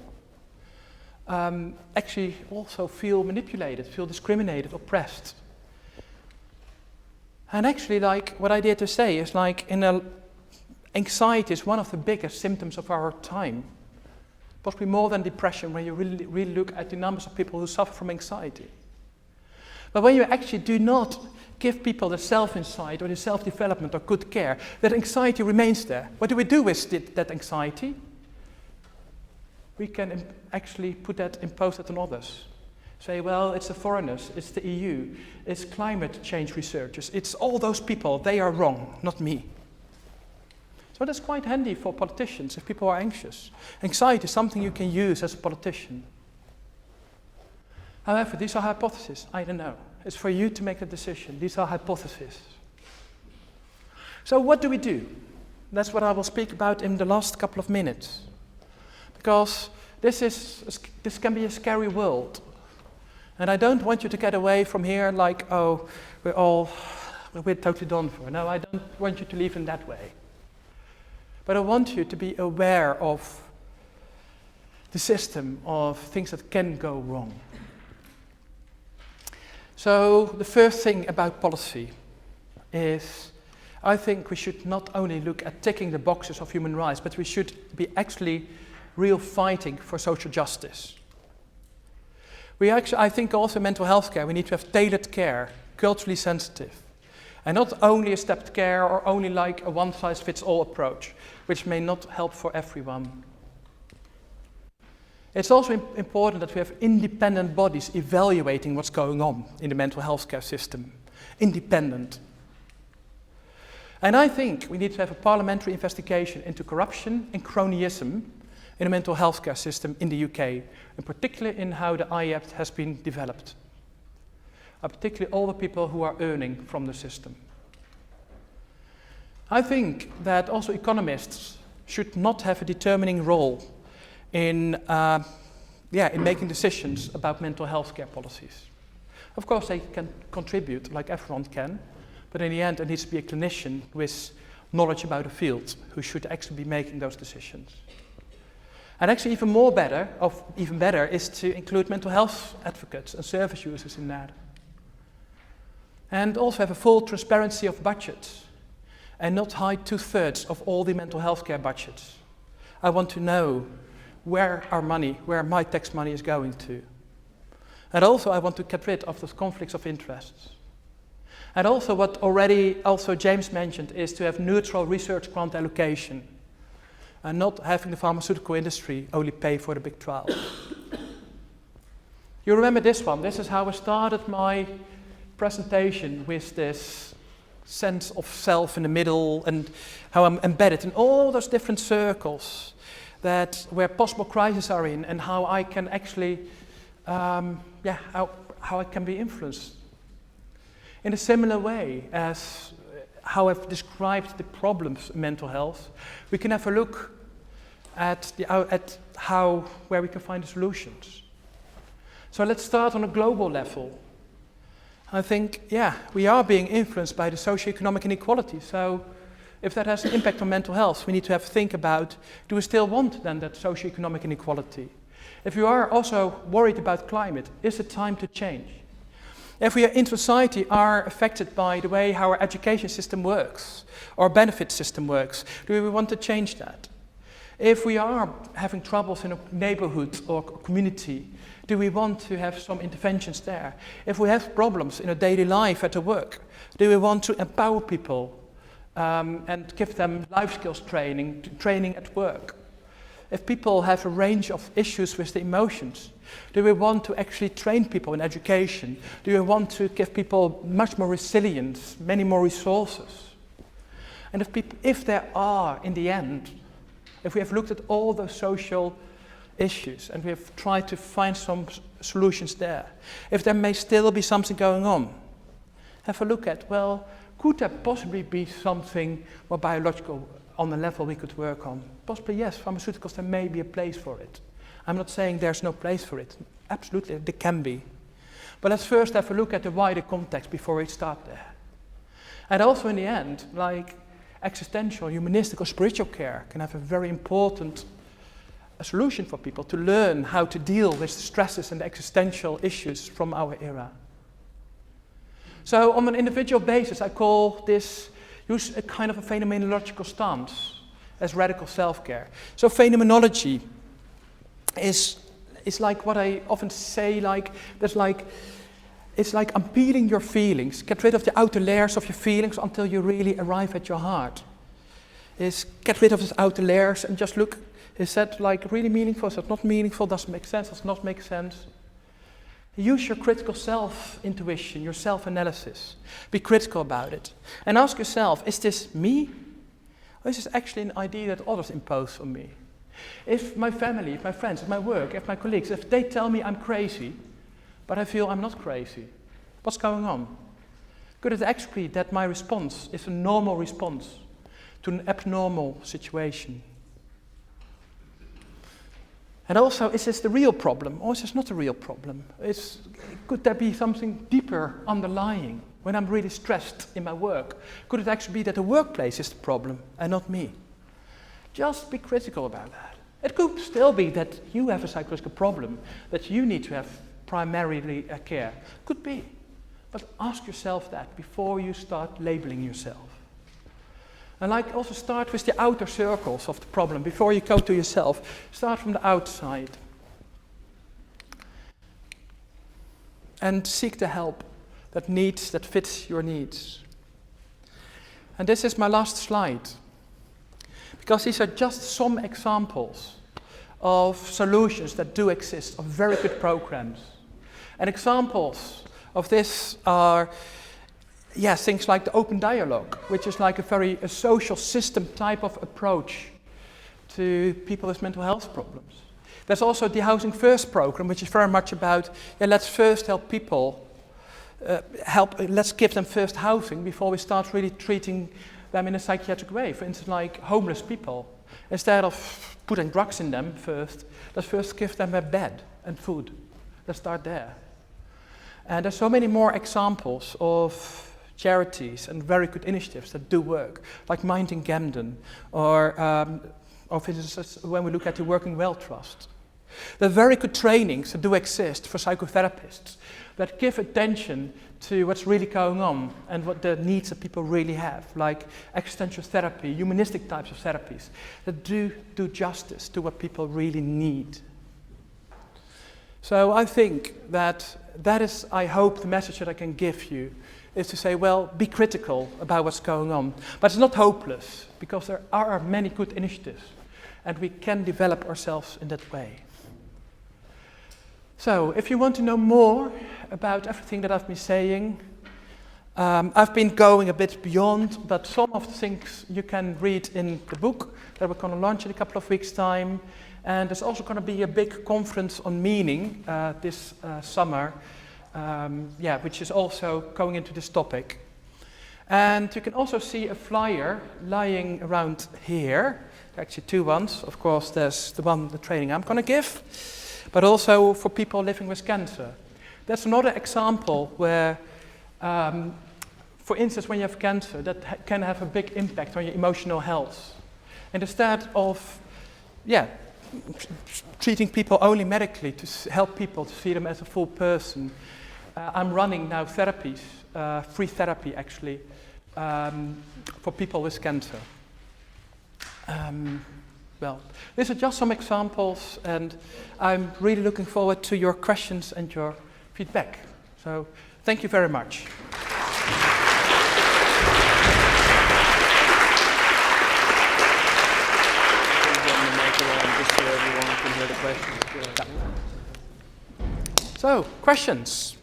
actually also feel manipulated, feel discriminated, oppressed. And actually, what I dare to say is anxiety is one of the biggest symptoms of our time, possibly more than depression when you really look at the numbers of people who suffer from anxiety. But when you actually do not give people the self-insight or the self-development or good care, that anxiety remains there. What do we do with that anxiety? We can actually impose that on others. Say, well, it's the foreigners, it's the EU, it's climate change researchers, it's all those people, they are wrong, not me. So that's quite handy for politicians if people are anxious. Anxiety is something you can use as a politician. However, these are hypotheses. I don't know. It's for you to make a decision. These are hypotheses. So what do we do? That's what I will speak about in the last couple of minutes. Because this can be a scary world. And I don't want you to get away from here like, oh, we're totally done for. No, I don't want you to leave in that way. But I want you to be aware of the system of things that can go wrong. So the first thing about policy is, I think we should not only look at ticking the boxes of human rights, but we should be actually real fighting for social justice. I think also in mental health care, we need to have tailored care, culturally sensitive, and not only a stepped care or only like a one-size-fits-all approach, which may not help for everyone. It's also important that we have independent bodies evaluating what's going on in the mental health care system. Independent. And I think we need to have a parliamentary investigation into corruption and cronyism in the mental health care system in the UK, and particularly in how the IAPT has been developed. Particularly all the people who are earning from the system. I think that also economists should not have a determining role in making decisions about mental health care policies. Of course, they can contribute like everyone can, but in the end, it needs to be a clinician with knowledge about the field who should actually be making those decisions. And actually, even better, is to include mental health advocates and service users in that. And also have a full transparency of budgets and not hide 2/3 of all the mental health care budgets. I want to know where my tax money is going to. And also I want to get rid of those conflicts of interests. And also what already also James mentioned is to have neutral research grant allocation and not having the pharmaceutical industry only pay for the big trials. You remember this one? This is how I started my presentation, with this sense of self in the middle and how I'm embedded in all those different circles where possible crises are in, and how I can actually, how I can be influenced. In a similar way as how I've described the problems in mental health, we can have a look at where we can find the solutions. So let's start on a global level. I think, we are being influenced by the socio-economic inequality. So if that has an impact on mental health, we need to think about, do we still want then that socio-economic inequality? If we are also worried about climate, is it time to change? If we in society are affected by the way how our education system works, or benefit system works, do we want to change that? If we are having troubles in a neighborhood or community, do we want to have some interventions there? If we have problems in a daily life at the work, do we want to empower people and give them life skills training at work? If people have a range of issues with the emotions, do we want to actually train people in education? Do we want to give people much more resilience, many more resources? And if there are, in the end, if we have looked at all those social issues and we have tried to find some solutions there, if there may still be something going on, have a look at, well, could there possibly be something more biological on the level we could work on? Possibly yes, pharmaceuticals, there may be a place for it. I'm not saying there's no place for it. Absolutely, there can be. But let's first have a look at the wider context before we start there. And also in the end, like existential, humanistic or spiritual care can have a very important solution for people to learn how to deal with the stresses and the existential issues from our era. So on an individual basis, I use a kind of a phenomenological stance as radical self-care. So phenomenology is like what I often say, it's like unpeeling your feelings, get rid of the outer layers of your feelings until you really arrive at your heart. Get rid of those outer layers and just look, is that like really meaningful, is that not meaningful, does it make sense, does it not make sense? Use your critical self-intuition, your self-analysis. Be critical about it. And ask yourself, is this me? Or is this actually an idea that others impose on me? If my family, if my friends, if my work, if my colleagues, if they tell me I'm crazy, but I feel I'm not crazy, what's going on? Could it actually be that my response is a normal response to an abnormal situation? And also, is this the real problem, or is this not a real problem? Could there be something deeper underlying when I'm really stressed in my work? Could it actually be that the workplace is the problem and not me? Just be critical about that. It could still be that you have a psychological problem, that you need to have primarily care. Could be. But ask yourself that before you start labeling yourself. And like also start with the outer circles of the problem before you go to yourself. Start from the outside. And seek the help that fits your needs. And this is my last slide. Because these are just some examples of solutions that do exist, of very good programs. And examples of this are, things like the open dialogue, which is like a social system type of approach to people with mental health problems. There's also the Housing First program, which is very much about, let's first help people, let's give them first housing before we start really treating them in a psychiatric way. For instance, like homeless people. Instead of putting drugs in them first, let's first give them a bed and food. Let's start there. And there's so many more examples of charities and very good initiatives that do work, like Mind in Camden, or for instance, when we look at the Working Well Trust. There are very good trainings that do exist for psychotherapists that give attention to what's really going on and what the needs that people really have, like existential therapy, humanistic types of therapies that do justice to what people really need. So I think that is, I hope, the message that I can give you, is to say, well, be critical about what's going on. But it's not hopeless, because there are many good initiatives, and we can develop ourselves in that way. So, if you want to know more about everything that I've been saying, I've been going a bit beyond, but some of the things you can read in the book that we're going to launch in a couple of weeks' time. And there's also going to be a big conference on meaning this summer, which is also going into this topic. And you can also see a flyer lying around here. Actually, two ones. Of course, there's the training I'm going to give, but also for people living with cancer. That's another example where, for instance, when you have cancer, that can have a big impact on your emotional health. And instead of, treating people only medically to help people to see them as a full person, I'm running now therapies, free therapy actually, for people with cancer. Well, these are just some examples, and I'm really looking forward to your questions and your feedback. So, thank you very much. So, questions?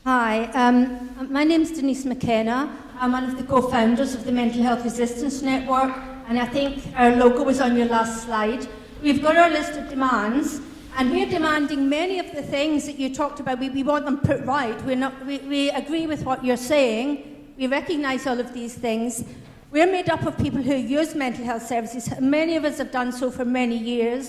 Hi, my name is Denise McKenna. I'm one of the co-founders of the Mental Health Resistance Network, and I think our logo was on your last slide. We've got our list of demands, and we're demanding many of the things that you talked about. We want them put right. We agree with what you're saying. We recognise all of these things. We're made up of people who use mental health services. Many of us have done so for many years.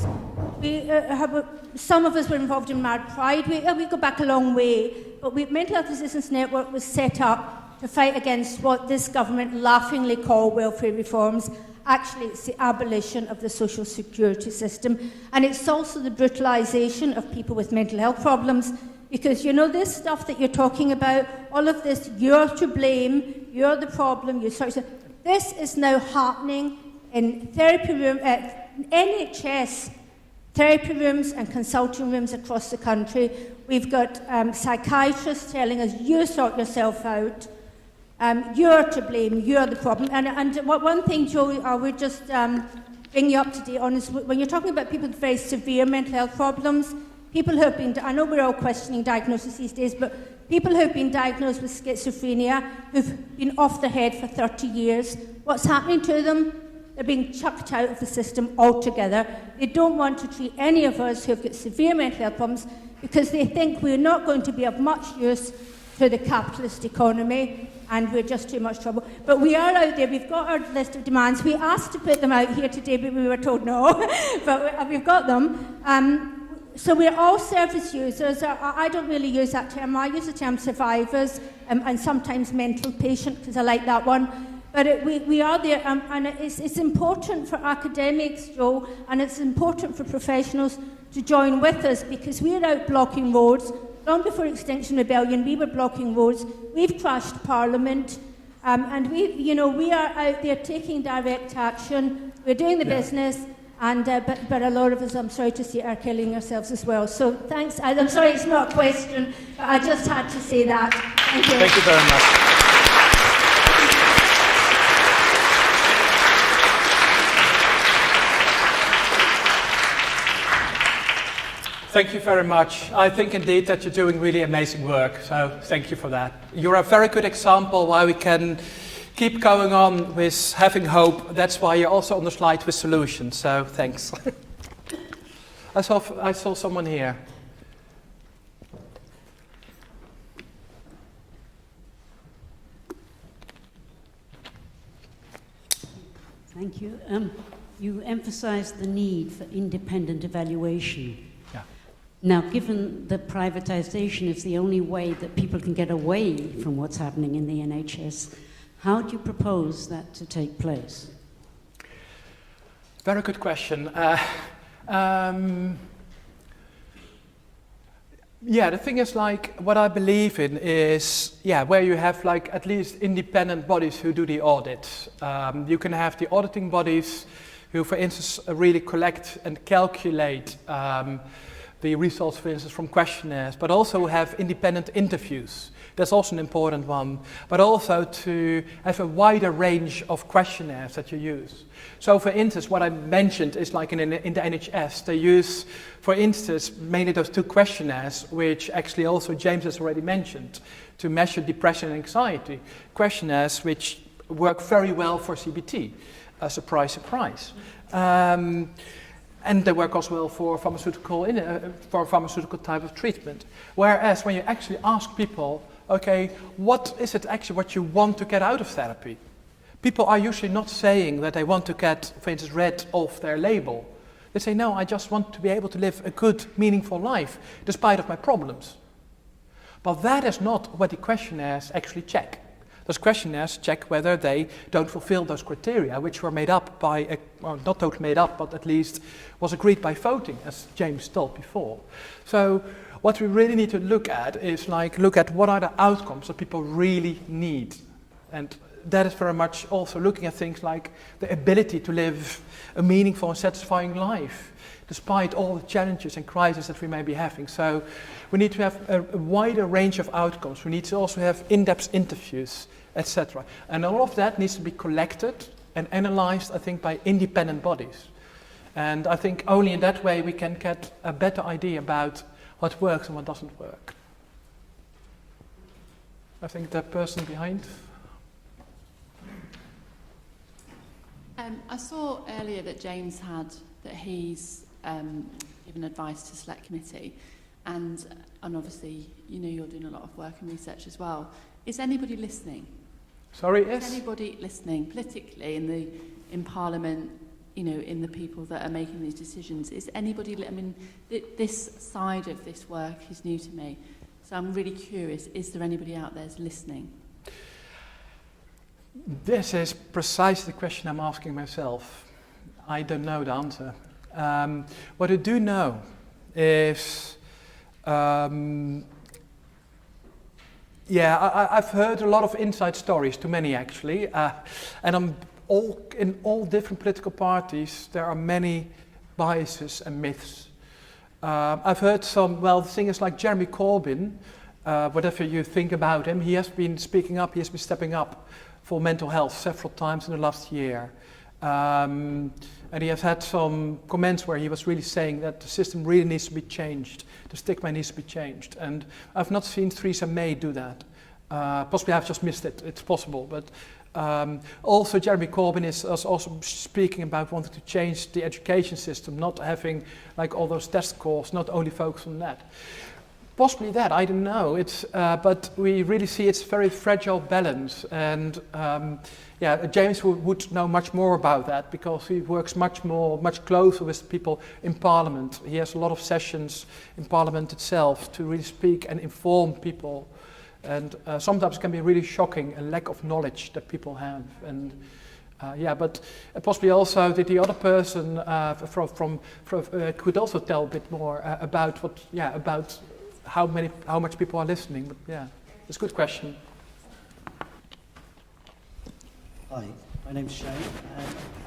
Some of us were involved in Mad Pride. We go back a long way. But Mental Health Resistance Network was set up to fight against what this government laughingly call welfare reforms. Actually, it's the abolition of the social security system. And it's also the brutalisation of people with mental health problems. Because, you know, this stuff that you're talking about, all of this, you're to blame, you're the problem, this is now happening in therapy room, NHS therapy rooms and consulting rooms across the country. We've got psychiatrists telling us, you sort yourself out, you're to blame, you're the problem. And one thing, Joe, I would just bring you up to date on is when you're talking about people with very severe mental health problems, people who have been, I know we're all questioning diagnoses these days, but people who have been diagnosed with schizophrenia, who've been off their head for 30 years, what's happening to them? They're being chucked out of the system altogether. They don't want to treat any of us who've got severe mental health problems because they think we're not going to be of much use to the capitalist economy and we're just too much trouble. But we are out there. We've got our list of demands. We asked to put them out here today, but we were told no. But we've got them. So we're all service users. I don't really use that term. I use the term survivors and sometimes mental patient because I like that one. But we are there, and it's important for academics, Joe, and it's important for professionals to join with us because we're out blocking roads. Long before Extinction Rebellion, we were blocking roads. We've crashed Parliament. And we are out there taking direct action. We're doing the business, and but a lot of us, I'm sorry to say, are killing ourselves as well. So thanks. I'm sorry, it's not a question, but I just had to say that. Thank you. Thank you very much. Thank you very much. I think indeed that you're doing really amazing work, so thank you for that. You're a very good example why we can keep going on with having hope. That's why you're also on the slide with solutions, so thanks. I saw someone here. Thank you. You emphasized the need for independent evaluation. Now, given that privatization is the only way that people can get away from what's happening in the NHS, how do you propose that to take place? Very good question. The thing is, like, what I believe in is, where you have, like, at least independent bodies who do the audit. You can have the auditing bodies who, for instance, really collect and calculate the results, for instance, from questionnaires, but also have independent interviews. That's also an important one. But also to have a wider range of questionnaires that you use. So, for instance, what I mentioned is like in the NHS, they use, for instance, mainly those two questionnaires, which actually also James has already mentioned, to measure depression and anxiety. Questionnaires which work very well for CBT. Surprise, surprise. And they work as well for pharmaceutical type of treatment. Whereas when you actually ask people, okay, what is it actually what you want to get out of therapy? People are usually not saying that they want to get, for instance, rid of their label. They say, no, I just want to be able to live a good, meaningful life, despite of my problems. But that is not what the questionnaires actually check. Those questionnaires check whether they don't fulfill those criteria, which were made up by, not totally made up, but at least was agreed by voting, as James told before. So what we really need to look at is look at what are the outcomes that people really need. And that is very much also looking at things like the ability to live a meaningful and satisfying life, despite all the challenges and crises that we may be having. So we need to have a wider range of outcomes. We need to also have in-depth interviews, etc. And all of that needs to be collected and analyzed, I think, by independent bodies. And I think only in that way we can get a better idea about what works and what doesn't work. I think the person behind. I saw earlier that James that he's given advice to Select Committee, and obviously, you're doing a lot of work and research as well. Is anybody listening? Sorry, yes? Is anybody listening politically in Parliament, in the people that are making these decisions? Is anybody, this side of this work is new to me, so I'm really curious, is there anybody out there who's listening? This is precisely the question I'm asking myself. I don't know the answer. What I do know is, I've heard a lot of inside stories, too many actually, and in all different political parties there are many biases and myths. I've heard some, singers like Jeremy Corbyn, whatever you think about him, he has been speaking up, he has been stepping up for mental health several times in the last year. And he has had some comments where he was really saying that the system really needs to be changed, the stigma needs to be changed. And I've not seen Theresa May do that. Possibly I've just missed it, it's possible. But also Jeremy Corbyn is also speaking about wanting to change the education system, not having like all those test scores, not only focus on that. Possibly that, I don't know. But we really see it's a very fragile balance. And James would know much more about that because he works much closer with people in Parliament. He has a lot of sessions in Parliament itself to really speak and inform people. And sometimes it can be really shocking, a lack of knowledge that people have. And but possibly also the other person could also tell a bit more about about how much people are listening. But it's a good question. Hi, my name's Shane.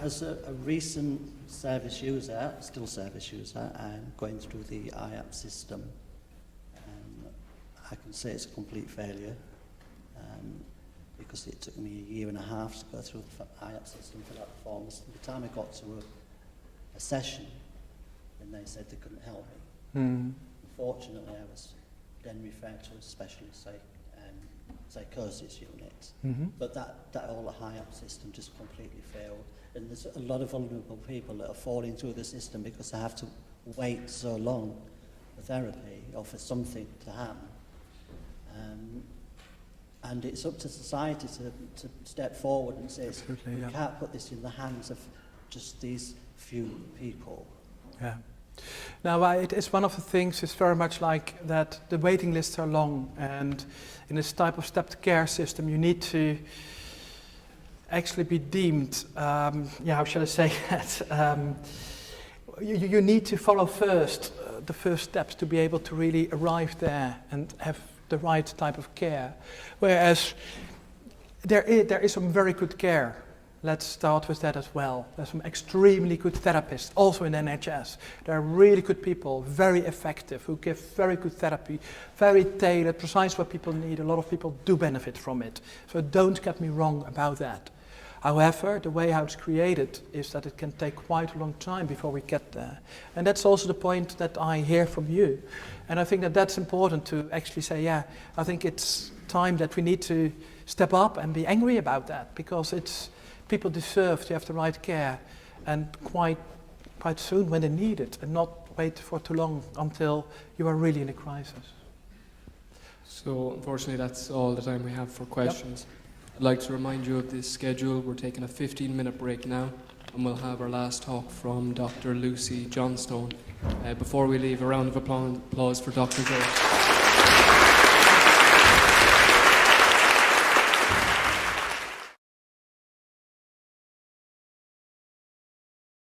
As a recent service user, still service user, and going through the IAP system, I can say it's a complete failure because it took me a year and a half to go through the IAP system, fill out the forms. By the time I got to a session, then they said they couldn't help me. Unfortunately, I was then referred to a specialist psychosis unit. But that whole HIAP system just completely failed. And there's a lot of vulnerable people that are falling through the system because they have to wait so long for therapy or for something to happen. And it's up to society to step forward and say, we can't put this in the hands of just these few people. Yeah. Now, it is one of the things, it's very much like that the waiting lists are long, and in this type of stepped care system you need to actually be deemed, how shall I say that, you need to follow first the first steps to be able to really arrive there and have the right type of care. Whereas there is some very good care. Let's start with that as well. There's some extremely good therapists, also in NHS. There are really good people, very effective, who give very good therapy, very tailored, precise what people need. A lot of people do benefit from it. So don't get me wrong about that. However, the way how it's created is that it can take quite a long time before we get there. And that's also the point that I hear from you. And I think that that's important to actually say, I think it's time that we need to step up and be angry about that, because people deserve to have the right care, and quite soon when they need it, and not wait for too long until you are really in a crisis. So unfortunately that's all the time we have for questions. I'd like to remind you of this schedule. We're taking a 15-minute break now, and we'll have our last talk from Dr. Lucy Johnstone. Before we leave, a round of applause for Dr. Jones.